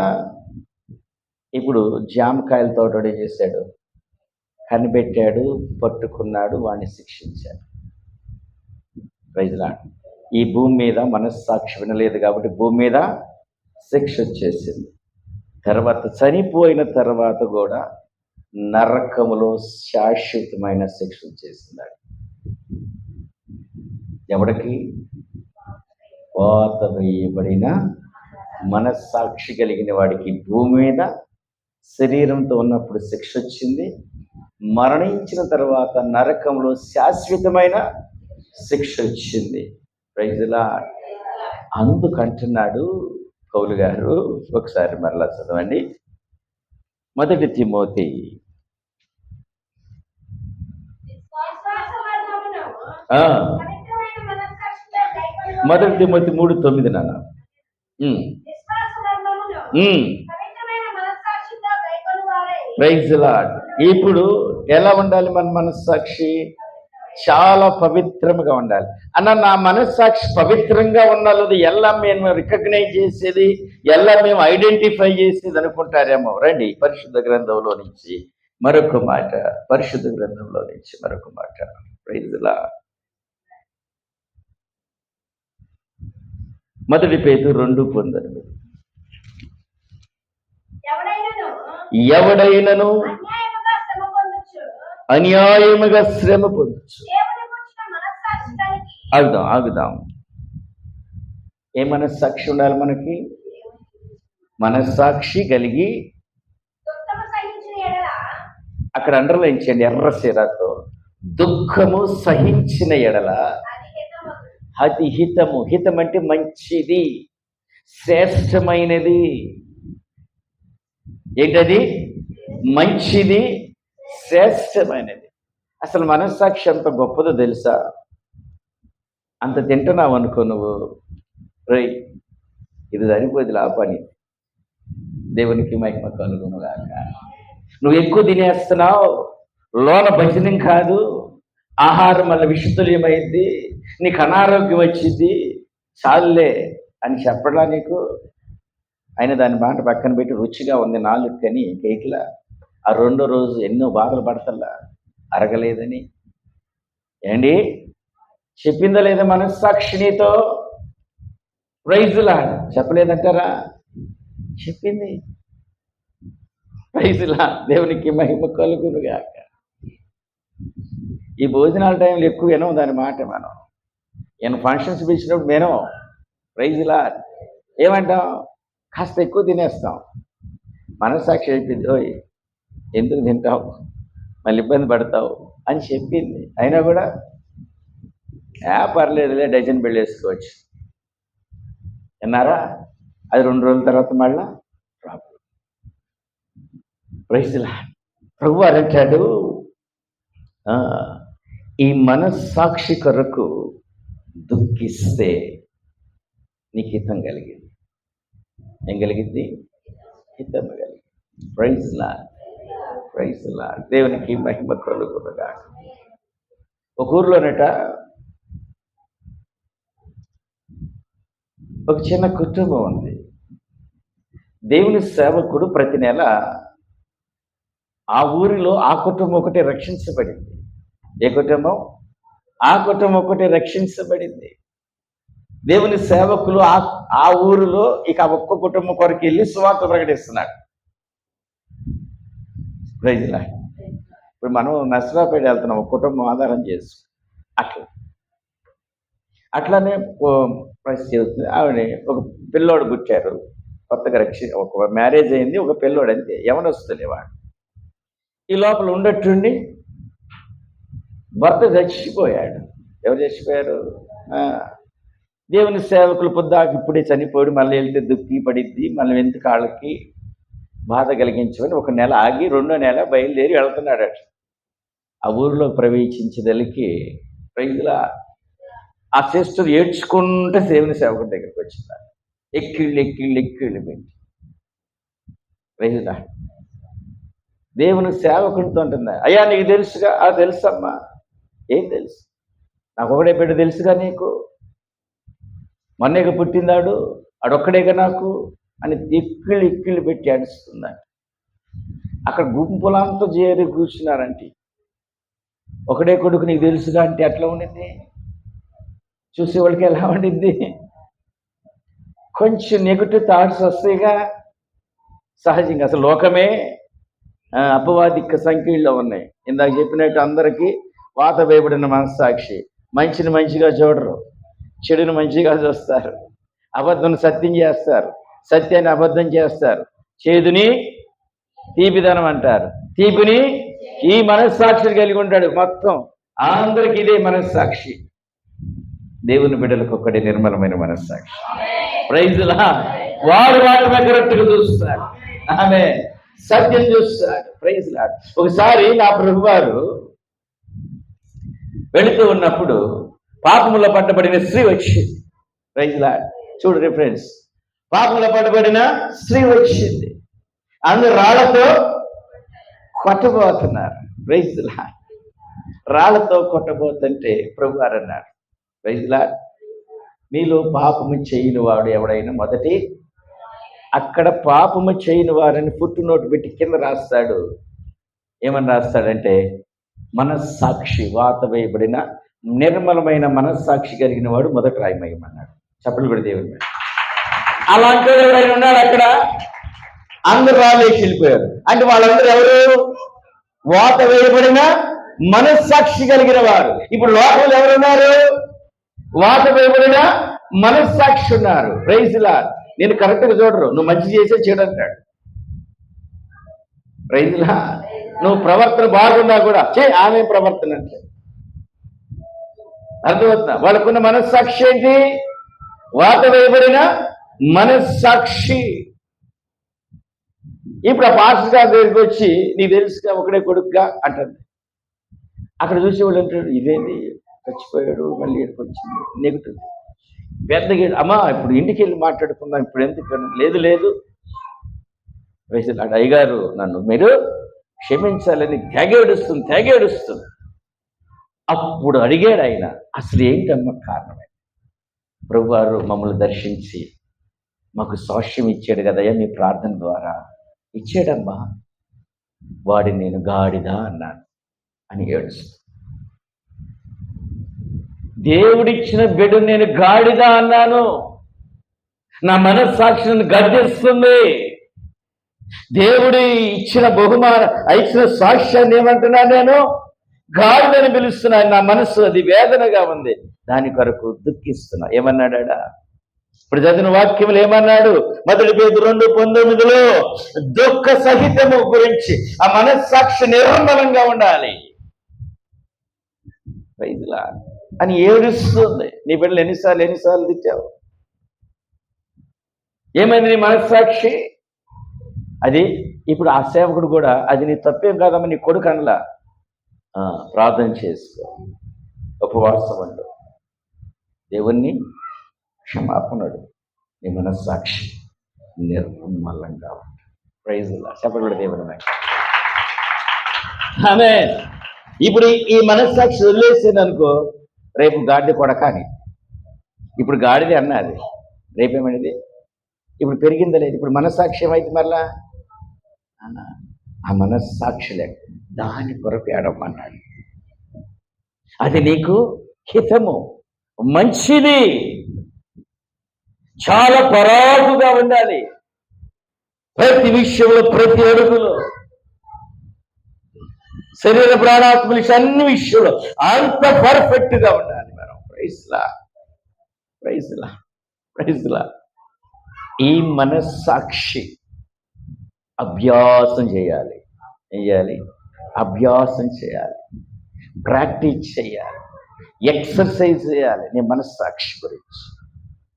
Speaker 1: ఇప్పుడు జామకాయల తోటోడే చేశాడు, కనిపెట్టాడు, పట్టుకున్నాడు, వాడిని శిక్షించాడు. Praise lord. ఈ భూమి మీద మనస్సాక్షి వినలేదు కాబట్టి భూమి మీద శిక్ష వచ్చేసింది. తర్వాత చనిపోయిన తర్వాత కూడా నరకములో శాశ్వతమైన శిక్ష వచ్చేసింది. ఎవడికి? వాత వేయబడిన మనస్సాక్షి కలిగిన వాడికి భూమి మీద శరీరంతో ఉన్నప్పుడు శిక్ష వచ్చింది. మరణించిన తర్వాత నరకంలో శాశ్వతమైన శిక్ష వచ్చింది. Praise lord. అందుకంటున్నాడు పౌలు గారు, ఒకసారి మరలా చదవండి. 1 తిమోతి 3:9 నాన్న. Praise lord. ఇప్పుడు ఎలా ఉండాలి మన మనస్సాక్షి? చాలా పవిత్రంగా ఉండాలి. అన్న నా మనస్సాక్షి పవిత్రంగా ఉండాలి, ఎలా మేము రికగ్నైజ్ చేసేది, ఎలా మేము ఐడెంటిఫై చేసేది అనుకుంటారేమో. రండి పరిశుద్ధ గ్రంథంలో నుంచి మరొక మాట, పరిశుద్ధ గ్రంథంలో నుంచి మరొక మాట. Praise lord. 1 పేతురు 2:19. ఎవడైనను అన్యాయముగా శ్రమ పొందొచ్చు. ఆగుదాం. ఏ మనస్సాక్షి ఉండాలి మనకి? మనస్సాక్షి కలిగి, అక్కడ అండర్లైన్ చేయండి ఎర్ర సిరాతో, దుఃఖము సహించిన ఎడల అది హితము. హితం అంటే మంచిది, శ్రేష్టమైనది. ఏంటది? మంచిది, శ్రేష్టమైనది. అసలు మనస్సాక్షి అంత గొప్పదో తెలుసా? అంత తింటున్నావు అనుకో నువ్వు, రై ఇది సరిపోదు ఆ పని, దేవునికి మహిమ కలుగునుగాక. నువ్వు ఎక్కువ తినేస్తున్నావు, లోన భజనం కాదు, ఆహారం వల్ల విషతుల్యమైంది, నీకు అనారోగ్యం వచ్చింది, చాలులే అని చెప్పడా నీకు? అయినా దాని మాట పక్కన పెట్టి రుచిగా ఉంది నాలుగు కని కేట్లా ఆ 2వ రోజు ఎన్నో బాధలు పడతల్లా అరగలేదని. ఏండి చెప్పిందా లేదా మనస్సాక్షి నీతో? Praise lord. చెప్పలేదంటారా? చెప్పింది. Praise lord. దేవునికి మహిమ కలుగునుగాక. ఈ భోజనాల టైంలో ఎక్కువ వినం దాని మాట. మనం ఫంక్షన్స్ పిలిచినప్పుడు వినం. Praise lord. ఏమంటాం? కాస్త ఎక్కువ తినేస్తాం. మనస్సాక్షి చెప్పింది, ఓయ్ ఎందుకు తింటావు, మళ్ళీ ఇబ్బంది పడతావు అని చెప్పింది. అయినా కూడా పర్లేదులే, డజన్ వెళ్ళేసుకోవచ్చు విన్నారా? అది 2 రోజుల తర్వాత మళ్ళా ప్రాబ్లం. Praise lord. ప్రభు అంటాడు, ఈ మనస్సాక్షి కొరకు దుఃఖిస్తే నీకు హితం కలిగింది. ఏం కలిగింది? హితం కలిగింది. Praise lord. Praise lord. దేవునికి మహిమ కలుగునుగాక. ఒక ఊర్లోనట ఒక చిన్న కుటుంబం ఉంది. దేవుని సేవకుడు ప్రతి నెల ఆ ఊరిలో ఆ కుటుంబం ఒకటి రక్షించబడింది. ఏ కుటుంబం? ఆ కుటుంబం ఒకటి రక్షించబడింది. దేవుని సేవకులు ఆ ఊరిలో ఇక ఒక్క కుటుంబం కొరకు వెళ్ళి సువార్త ప్రకటిస్తున్నాడు. Praise lord. ఇప్పుడు మనం నర్సరావుపేట వెళ్తున్నాం ఒక కుటుంబం ఆధారం చేసు. అట్లానే పరిస్థితి అవుతుంది. ఆవిడ ఒక పిల్లోడు పుట్టారు, కొత్తగా ఒక మ్యారేజ్ అయింది, ఒక పిల్లోడు అంతే, యవనస్తులేవాడు. ఈ లోపల ఉండట్టుండి భర్త చచ్చిపోయాడు. ఎవరు చచ్చిపోయారు? దేవుని సేవకులు పొద్దాకి ఇప్పుడే చనిపోయాడు, మళ్ళీ వెళ్తే దుఃఖి పడిద్ది, మళ్ళీ ఎందుకు కాళ్ళకి బాధ కలిగించమని ఒక నెల ఆగి 2వ నెల బయలుదేరి వెళ్తున్నాడు. ఆ ఊరిలో ప్రవేశించేదలికి ప్రైజ్లా ఆ సిస్టర్ ఏడ్చుకుంటే దేవుని సేవకుడి దగ్గరికి వచ్చింది. ఎక్కిళ్ళు పెట్టి ప్రైజ్లా దేవుని సేవకుడితో అంటుంది, అయ్యా నీకు తెలుసుగా? తెలుసమ్మా. ఏం తెలుసు? నాకు ఒకడే బిడ్డ తెలుసుగా నీకు, మొన్నేగా పుట్టిందాడు, ఆడొక్కడేగా నాకు అని ఎక్కిళ్ళు పెట్టి అడుస్తుందంట. అక్కడ గుంపులంతా చేరి కూర్చున్నారంటే, ఒకడే కొడుకు నీకు తెలుసుగా అంటే ఎట్లా ఉండింది? చూసేవాళ్ళకి ఎలా ఉండింది? కొంచెం నెగిటివ్ థాట్స్ వస్తాయిగా సహజంగా. అసలు లోకమే అపవాదిక సంఖ్యలో ఉన్నాయి. ఇందాక చెప్పినట్టు అందరికీ వాత వేయబడిన మనస్సాక్షి. మంచిని మంచిగా చూడరు, చెడుని మంచిగా చూస్తారు, అబద్ధం సత్యం చేస్తారు, సత్యాన్ని అబద్ధం చేస్తారు, చేదుని తీపిదనం అంటారు, తీపిని ఈ మనస్సాక్షిని కలిగి ఉంటాడు. మొత్తం అందరికి ఇదే మనస్సాక్షి. దేవుని బిడ్డలకు ఒక్కటి నిర్మలమైన మనస్సాక్షి. Praise lord. వాడు వాటిని కరెక్ట్గా చూస్తాడు, ఆమె సత్యం చూస్తాడు. Praise lord. ఒకసారి నా ప్రభువారు వెళుతూ ఉన్నప్పుడు పాపములో పట్టబడిన స్త్రీ వచ్చింది. Praise lord. చూడు రిఫరెన్స్, పాపములో పట్టబడిన స్త్రీ వచ్చింది. అందరూ రాళ్లతో కొట్టబోతున్నారు. Praise lord. రాళ్లతో కొట్టబోతుంటే ప్రభువారు అన్నాడు, ప్రైజ్ లార్డ్, మీలో పాపము చేయని వాడు ఎవడైనా మొదటి, అక్కడ పాపము చేయని వారని ఫుట్ నోట్ పెట్టి కింద రాస్తాడు. ఏమని రాస్తాడంటే, మనస్సాక్షి, వాత వేయబడిన నిర్మలమైన మనస్సాక్షి కలిగిన వాడు మొదట రాయమయ్యమన్నాడు. చప్పట్లు కూడా దేవుని. అలాంటి ఎవరైనా ఉన్నాడు అక్కడ? అందరూ రాలేసి వెళ్ళిపోయారు. అంటే వాళ్ళందరూ ఎవరు? వాత వేయబడిన మనస్సాక్షి కలిగిన వారు. ఇప్పుడు లోకంలో ఎవరున్నారు? వాత వేయబడిన మనస్సాక్షి ఉన్నారు. Praise lord. నేను కరెక్ట్గా చూడరు, నువ్వు మంచి చేసే చెడు అంటాడు. Praise lord. నువ్వు ప్రవర్తన బాగున్నా కూడా ఆమె ప్రవర్తన అంటే అర్థమవుతుందా? వాళ్ళకున్న మనస్సాక్షి ఏంటి? వాత వేయబడిన మనస్సాక్షి. ఇప్పుడు ఆ పాస్టర్ గారి దగ్గరికి వచ్చి నీకు తెలుసుగా ఒకడే కొడుకుగా అంటుంది. అక్కడ చూసేవాళ్ళు అంటాడు, ఇదేంటి చచ్చిపోయాడు మళ్ళీ ఇక్కడికి వచ్చింది, నెగిటివ్. పెద్దగా అమ్మా ఇప్పుడు ఇంటికి వెళ్ళి మాట్లాడుకుందాం, ఇప్పుడు ఎందుకు? లేదు వేసాడు. అయ్యగారు నన్ను మీరు క్షమించాలని తెగేడుస్తుంది. అప్పుడు అడిగాడు ఆయన, అసలు ఏంటమ్మా కారణమే? ప్రభువారు మమ్మల్ని దర్శించి మాకు సాక్ష్యం ఇచ్చాడు కదయ్యా, మీ ప్రార్థన ద్వారా ఇచ్చాడమ్మా. వాడిని నేను గాడిద అన్నాను అని ఏడుస్తుంది. దేవుడిచ్చిన బిడ్డను నేను గాడిద అన్నాను, నా మనస్సాక్షిని గర్దిస్తుంది. దేవుడి ఇచ్చిన ఇచ్చిన సాక్ష్యాన్ని ఏమంటున్నా? నేను గాడిదని పిలుస్తున్నాను. నా మనస్సు అది వేదనగా ఉంది, దాని కొరకు దుఃఖిస్తున్నా. ఏమన్నాడా? ఇప్పుడు చదివిన వాక్యములు ఏమన్నాడు? మొదటి పేతురు 2:19 దుఃఖ సహితము గురించి ఆ మనస్సాక్షి నిర్మలంగా ఉండాలి అని ఏడుస్తుంది. నీ బిడ్డలు ఎన్నిసార్లు తిట్టావు? ఏమైంది నీ మనస్సాక్షి? అది ఇప్పుడు ఆ సేవకుడు కూడా అది నీ తప్పేం కాదమ్మా, నీ కొడుకు అనలా. ప్రార్థన చేసుకో, ఉపవాసం అండు, దేవుణ్ణి క్షమాపణడు, నీ మనస్సాక్షి నిర్మలంగా ఉంటుంది. Praise lord. చెప్పండి దేవుని. ఆమె ఇప్పుడు ఈ మనస్సాక్షి వదిలేసింది అనుకో, రేపు గాడిద కొడకాని. ఇప్పుడు గాడిదే అన్నది, రేపేమనేది ఇప్పుడు పెరిగిందా లేదు. ఇప్పుడు మనస్సాక్షి ఏమైంది మళ్ళా? ఆ మనస్సాక్షి లేక దాని కొరకు ఏడవమన్నాడు. అది నీకు హితము, మంచిది, చాలా పరాకుగా ఉండాలి ప్రతి విషయంలో, ప్రతి అడుగులో, శరీర ప్రాణాత్మ అన్ని విషయంలో అంత పర్ఫెక్ట్ గా ఉండాలి మనం. ప్రైజ్లా. ఈ మనస్సాక్షి అభ్యాసం చేయాలి. ఏం చేయాలి? అభ్యాసం చేయాలి, ప్రాక్టీస్ చేయాలి, ఎక్సర్సైజ్ చేయాలి. నీ మనస్సాక్షి గురించి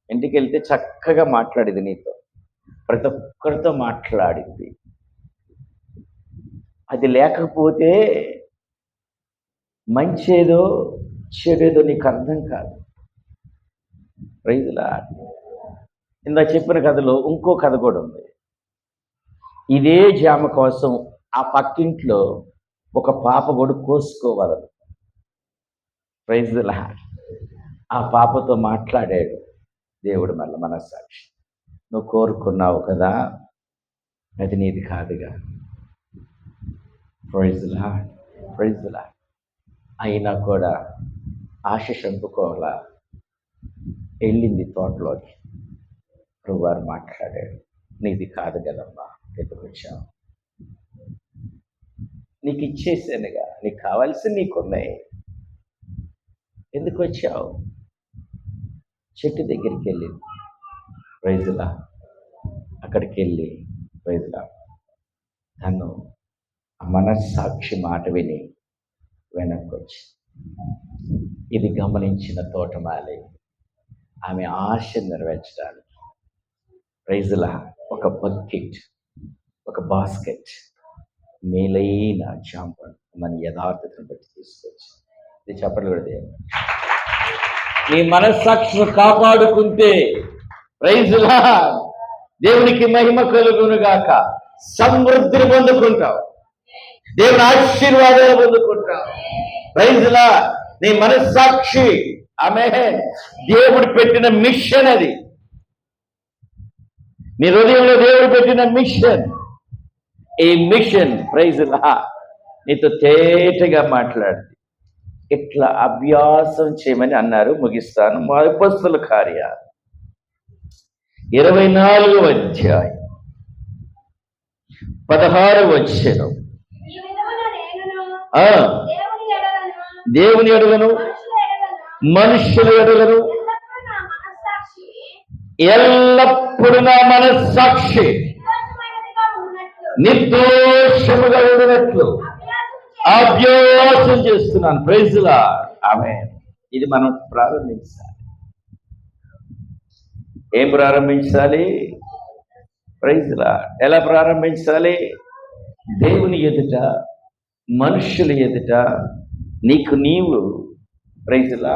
Speaker 1: ఇంటికి వెళ్తే చక్కగా మాట్లాడేది నీతో, ప్రతి ఒక్కరితో మాట్లాడింది. అది లేకపోతే మంచేదో చెడేదో నీకు అర్థం కాదు. ప్రైజ్లా. ఇందా చెప్పిన కథలో ఇంకో కథ కూడా ఉంది. ఇదే జామ కోసం ఆ పక్కింట్లో ఒక పాప కూడా కోసుకోవాలి. ప్రైజ్లా. ఆ పాపతో మాట్లాడాడు దేవుడు. మళ్ళీ మనస్సాక్షి, నువ్వు కోరుకున్నావు కదా, అది నీది కాదుగా. ప్రైజ్లా. అయినా కూడా ఆశ చంపుకోవాలా, వెళ్ళింది తోటలోకి. ప్రభువారు మాట్లాడాడు, నీది కాదు కదమ్మా, ఎందుకు వచ్చావు? నీకు ఇచ్చేసానుగా, నీకు కావాల్సింది నీకున్నాయి, ఎందుకు వచ్చావు? చెట్టు దగ్గరికి వెళ్ళింది. ప్రైజ్లా. అక్కడికి వెళ్ళి ప్రైజ్లా తను ఆ మనస్సాక్షి మాట విని వెనక్కి వచ్చి, ఇది గమనించిన తోటమాలి ఆమె ఆశ నెరవేర్చడానికి ప్రైజ్లా ఒక బకెట్, ఒక బాస్కెట్ మేలైన జాంపండు మన యథార్థతను బట్టి తీసుకొచ్చి, ఇది చెప్పడం కూడా నీ మనస్సాక్షిని కాపాడుకుంటే ప్రైజ్లా దేవునికి మహిమ కలుగునుగాక, సమృద్ధిని పొందుకుంటావు, దేవుని ఆశీర్వాదాలు పొందుకుంటావు. ప్రైజ్లా. నీ మనస్సాక్షి ఆమేన్ దేవుడు పెట్టిన మిషన్, అది నీ హృదయంలో దేవుడు పెట్టిన మిషన్. ఈ మిషన్ ప్రైజ్లా నీతో తేటగా మాట్లాడింది. ఇట్లా అభ్యాసం చేయమని అన్నారు. ముగిస్తాను. మా అపొస్తలుల కార్యాలు 24వ అధ్యాయం 16వ వచనం. దేవుని ఎడలను మనుషుల ఎడలను ఎల్లప్పుడూ నా మనస్సాక్షి నిర్దోషముగా ఉండినట్లు అభ్యాసం చేస్తున్నాను. ప్రైజ్లా. ఆమేన్. ఇది మనం ప్రారంభించాలి. ఏం ప్రారంభించాలి? ప్రైజ్లా. ఎలా ప్రారంభించాలి? దేవుని ఎదుట, మనుషుల ఎదుట నీకు నీవు ప్రైజ్లా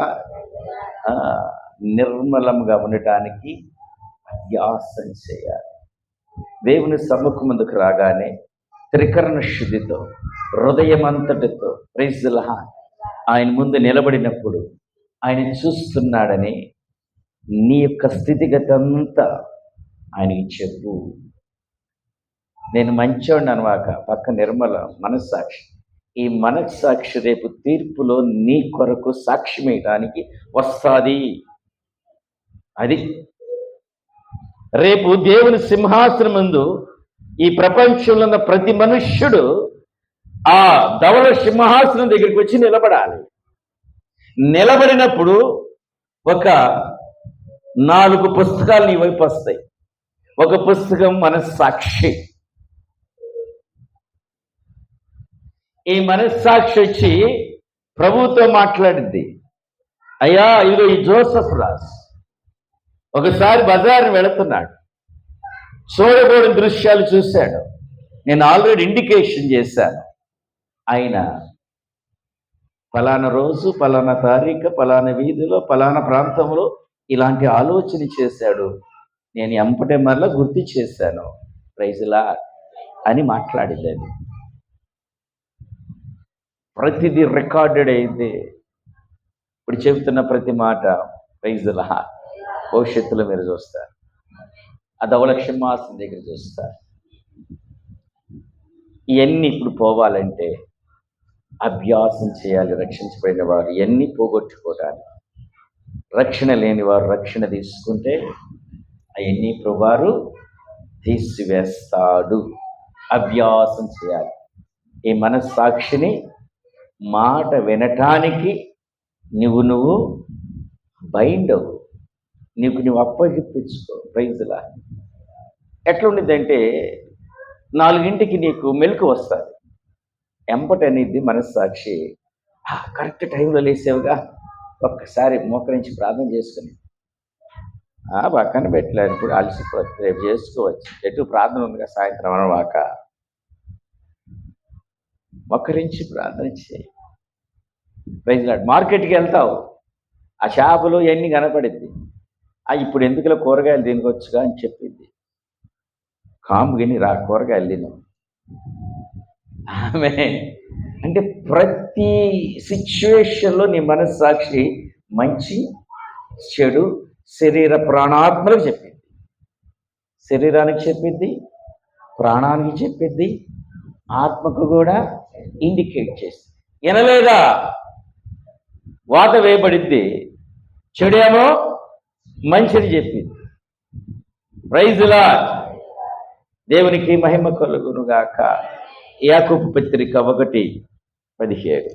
Speaker 1: నిర్మలంగా ఉండటానికి అభ్యాసం చేయాలి. దేవుని సమ్ముఖం ముందుకు రాగానే త్రికరణ శుద్ధితో, హృదయమంతటితో ప్రైజ్లా ఆయన ముందు నిలబడినప్పుడు ఆయన చూస్తున్నాడని నీ యొక్క స్థితిగతి అంతా ఆయనకి చెప్పు. నేను మంచోడిని అనవాక పక్క నిర్మల మనస్సాక్షి. ఈ మనస్సాక్షి రేపు తీర్పులో నీ కొరకు సాక్ష్యం ఇవ్వడానికి వస్తుంది. అది రేపు దేవుని సింహాసనం ముందు ఈ ప్రపంచంలో ఉన్న ప్రతి మనుష్యుడు ఆ ధవళ సింహాసనం దగ్గరికి వచ్చి నిలబడాలి. నిలబడినప్పుడు ఒక 4 పుస్తకాలు నీ వైపు వస్తాయి. ఒక పుస్తకం మనస్సాక్షి. ఈ మనస్సాక్షి వచ్చి ప్రభువుతో మాట్లాడింది. అయ్యా, ఇదిగో ఈ జోసెఫ్ రాజ్ ఒకసారి బజారు వెళుతున్నాడు, చూడకూడని దృశ్యాలు చూశాడు. నేను ఆల్రెడీ ఇండికేషన్ చేశాను. ఆయన ఫలానా రోజు, ఫలానా తారీఖు, ఫలానా వీధిలో, ఫలానా ప్రాంతంలో ఇలాంటి ఆలోచన చేశాడు. నేను ఎంపటే మరలా గుర్తు చేశాను. ప్రైజ్లా అని మాట్లాడింది. ప్రతిదీ రికార్డెడ్ అయింది. ఇప్పుడు చెబుతున్న ప్రతి మాట ప్రైజులా భవిష్యత్తులో మీరు చూస్తారు. ఆ ధవళ సింహాసనం దగ్గర చూస్తారు. ఇవన్నీ ఇప్పుడు పోవాలంటే అభ్యాసం చేయాలి. రక్షించబడిన వారు ఇవన్నీ పోగొట్టుకోవడానికి. రక్షణ లేని వారు రక్షణ తీసుకుంటే అవన్నీ ప్రభువారు తీసివేస్తాడు. అభ్యాసం చేయాలి. ఈ మనస్సాక్షిని మాట వినటానికి నువ్వు బైండ్ అవ్వు. నువ్వు అప్పగిప్పించుకో. ప్రైజ్లా ఎట్లుండిద్దంటే 4ంటికి నీకు మెలకు వస్తుంది. ఎంపటనేది మనస్సాక్షి కరెక్ట్ టైంలో లేసేవుగా, ఒక్కసారి మోకరించి ప్రార్థన చేసుకుని పక్కన పెట్టలేదు. ఇప్పుడు అలసిపోతుంది, రేపు చేసుకోవచ్చు. ఎటు ప్రార్థన ఉందిగా సాయంత్రం అనవాక మోకరించి ప్రార్థన చేయి. Praise lord. మార్కెట్కి వెళ్తావు, ఆ చేపలు ఇవన్నీ కనపడిద్ది. ఇప్పుడు ఎందుకులో కూరగాయలు దీనికి వచ్చుగా అని చెప్పింది. కాముగిని రా కూరగాయలు తిను. ఆమె అంటే ప్రతి సిచ్యువేషన్లో నీ మనస్సాక్షి మంచి చెడు శరీర ప్రాణాత్మలకు చెప్పింది. శరీరానికి చెప్పింది, ప్రాణానికి చెప్పింది, ఆత్మకు కూడా ఇండికేట్ చేస్తుంది. వినలేదా? వాత వేయబడిద్ది. చెడేమో మంచిని చెప్పింది. Praise lord. దేవునికి మహిమ కలుగునుగాక. యాకోబు పత్రిక 1:17.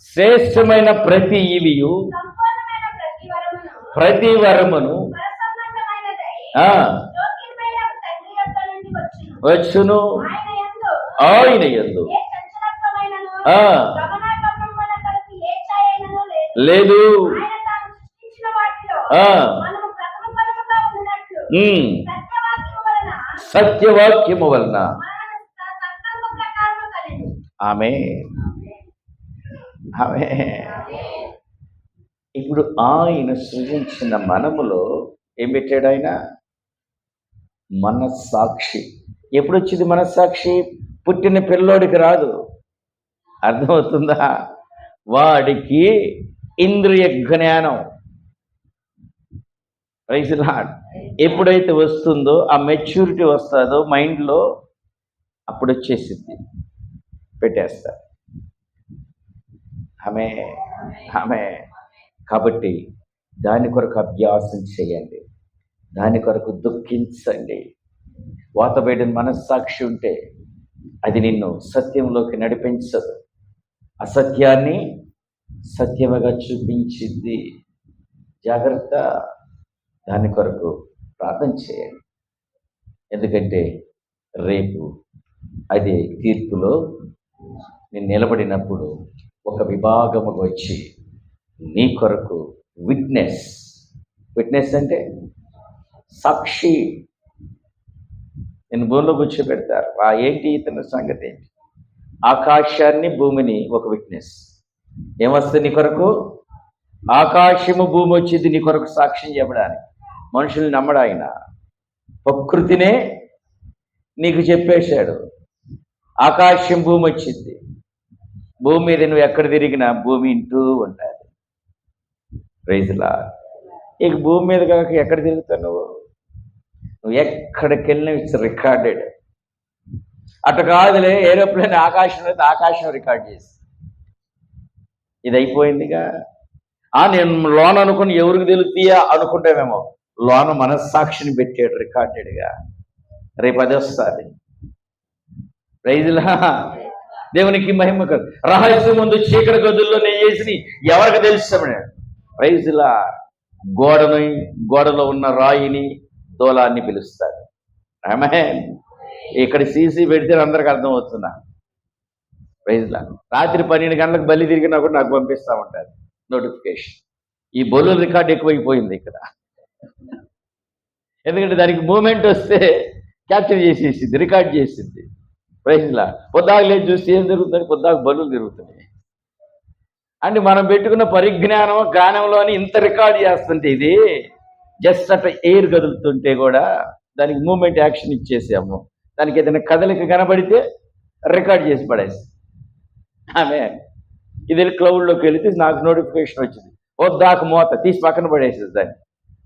Speaker 1: శ్రేష్టమైన ప్రతి ఈవియు ప్రతి వరమును వచ్చును ఆయన యందు లేదు. సత్యవాక్యము వలన ఆమేన్. ఇప్పుడు ఆయన సృజించిన మనములో ఏం పెట్టాడు ఆయన? మనస్సాక్షి. ఎప్పుడు వచ్చింది మనస్సాక్షి? పుట్టిన పిల్లోడికి రాదు. అర్థమవుతుందా? వాడికి ఇంద్రియ జ్ఞానం ప్రైజ్ లార్డ్ ఎప్పుడైతే వస్తుందో, ఆ మెచ్యూరిటీ వస్తుందో మైండ్లో, అప్పుడు వచ్చేసింది, పెట్టేస్తారు. ఆమె కాబట్టి దాని కొరకు అభ్యాసం చేయండి, దాని కొరకు దుఃఖించండి. వాతబడిన మనస్సాక్షి ఉంటే అది నిన్ను సత్యంలోకి నడిపించదు, అసత్యాన్ని సత్యముగా చూపించింది. జాగ్రత్త. దాని కొరకు ప్రార్థన చేయండి. ఎందుకంటే రేపు అదే తీర్పులో నేను నిలబడినప్పుడు ఒక విభాగము వచ్చి నీ కొరకు విట్నెస్ అంటే సాక్షి నేను భూమిలో కూర్చోబెడతారు. ఏంటి ఇతని సంగతి ఏంటి? ఆకాశాన్ని భూమిని ఒక విట్నెస్. ఏమొస్తుంది నీ కొరకు? ఆకాశము భూమి వచ్చింది నీ కొరకు సాక్ష్యం చెప్పడానికి. మనుషుల్ని నమ్మడు ఆయన, ప్రకృతినే నీకు చెప్పేశాడు. ఆకాశం భూమి వచ్చింది. భూమి మీద నువ్వు ఎక్కడ తిరిగినా భూమి ఇంటూ ఉంటుంది. Praise lord. ఇక భూమి మీద కాక ఎక్కడ తిరుగుతావు నువ్వు ఎక్కడికి వెళ్ళినా ఇట్స్ రికార్డెడ్. అటు కాదులే, ఏరోప్లేన్ ఆకాశం రికార్డ్ చేసి ఇది అయిపోయిందిగా. నేను లోన్ అనుకుని ఎవరికి తెలుస్తాయా అనుకుంటామేమో, లోన మనస్సాక్షిని పెట్టాడు రికార్డెడ్గా. రేపు అది వస్తుంది. ప్రైజ్లా దేవునికి మహిమ. రహస్యం ముందు చీకటి గదుల్లో నేను చేసి ఎవరికి తెలుస్తామని. ప్రైజ్లా గోడలో ఉన్న రాయిని దోలాన్ని పిలుస్తారు. ఆమేన్. ఇక్కడ సీసీ పెడితే అందరికి అర్థమవుతున్నా. ప్రైజ్లా రాత్రి 12 గంటలకు బలి తిరిగినా కూడా నాకు పంపిస్తూ ఉంటారు నోటిఫికేషన్. ఈ బొల్లు రికార్డ్ ఎక్కువైపోయింది ఇక్కడ. ఎందుకంటే దానికి మూమెంట్ వస్తే క్యాప్చర్ చేసేసింది, రికార్డ్ చేసింది. ప్రైజ్లా పొద్దాకు లేదు చూస్తే ఏం జరుగుతుంది? పొద్దాకు బలులు తిరుగుతున్నాయి. అంటే మనం పెట్టుకున్న జ్ఞానంలోని ఇంత రికార్డ్ చేస్తుంటే ఇది జస్ట్ అట్లా ఎయిర్ కదులుతుంటే కూడా దానికి మూమెంట్ యాక్షన్ ఇచ్చేసాము. దానికి ఏదైనా కదలిక కనబడితే రికార్డ్ చేసి పడేసి ఆమె ఇది క్లౌడ్లోకి వెళితే నాకు నోటిఫికేషన్ వచ్చింది, వద్దాక మోత తీసి పక్కన పడేసేది. దాన్ని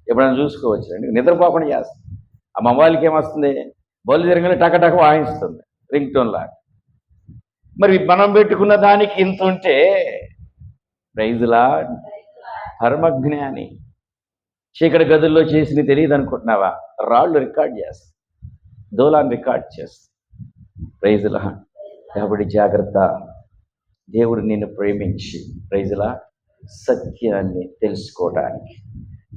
Speaker 1: ఎప్పుడైనా చూసుకోవచ్చు అండి, నిద్రపోకుండా చేస్తుంది. ఆ మొబైల్కి ఏమొస్తుంది, బొల్లు తిరగని టకటక వాయిస్తుంది రింగ్ టోన్ లాగా. మరి మనం పెట్టుకున్న దానికి ఇంత ఉంటే ప్రైజ్లా పరమజ్ఞాని. చీకటి గదుల్లో చేసి తెలియదు అనుకుంటున్నావా, రాళ్ళు రికార్డ్ చేస్తాయి, దూలాన్ని రికార్డ్ చేస్తాయి. ప్రైజ్లా. కాబట్టి జాగ్రత్త. దేవుడు నిన్ను ప్రేమించి ప్రైజ్లా సత్యాన్ని తెలుసుకోవడానికి,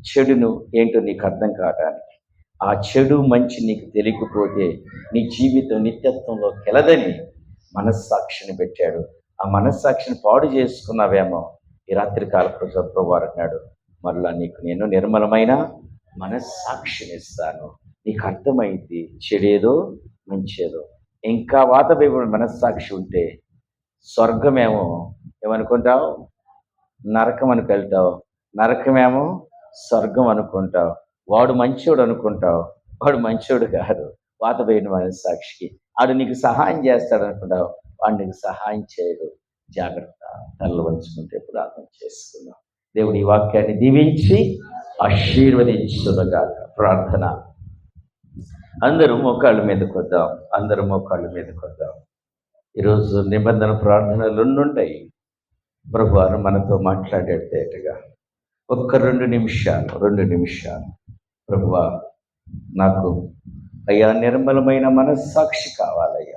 Speaker 1: చెడును ఏంటో నీకు అర్థం కావడానికి, ఆ చెడు మంచి నీకు తెలియకపోతే నీ జీవితం నిత్యత్వంలో కెలదని మనస్సాక్షిని పెట్టాడు. ఆ మనస్సాక్షిని పాడు చేసుకున్నావేమో, ఈ రాత్రికాల ప్రభువారు అన్నాడు, మరలా నీకు నేను నిర్మలమైన మనస్సాక్షిని ఇస్తాను. నీకు అర్థమైంది చెడేదో మంచేదో. ఇంకా వాతపైన మనస్సాక్షి ఉంటే స్వర్గమేమో ఏమనుకుంటావు, నరకం అని వెళ్తావు, నరకమేమో స్వర్గం అనుకుంటావు. వాడు మంచోడు అనుకుంటావు, వాడు మంచోడు కాదు. వాతపైన మనస్సాక్షికి వాడు నీకు సహాయం చేస్తాడు అనుకుంటావు, వాడు నీకు సహాయం చేయడు. జాగ్రత్త. తలలు వంచుకుంటే ప్రార్థన చేసుకున్నాం. దేవుడి ఈ వాక్యాన్ని దీవించి ఆశీర్వదించుగాక. ప్రార్థన. అందరూ మోకాళ్ళ మీదకి వద్దాం, అందరూ మోకాళ్ళ మీదకి వద్దాం. ఈరోజు నిబంధన ప్రార్థనలు రెండుంటాయి. ప్రభువారు మనతో మాట్లాడేటట్టుగా ఒక్క 2 నిమిషాలు ప్రభువా, నాకు అయ్యా నిర్మలమైన మనస్సాక్షి కావాలయ్యా.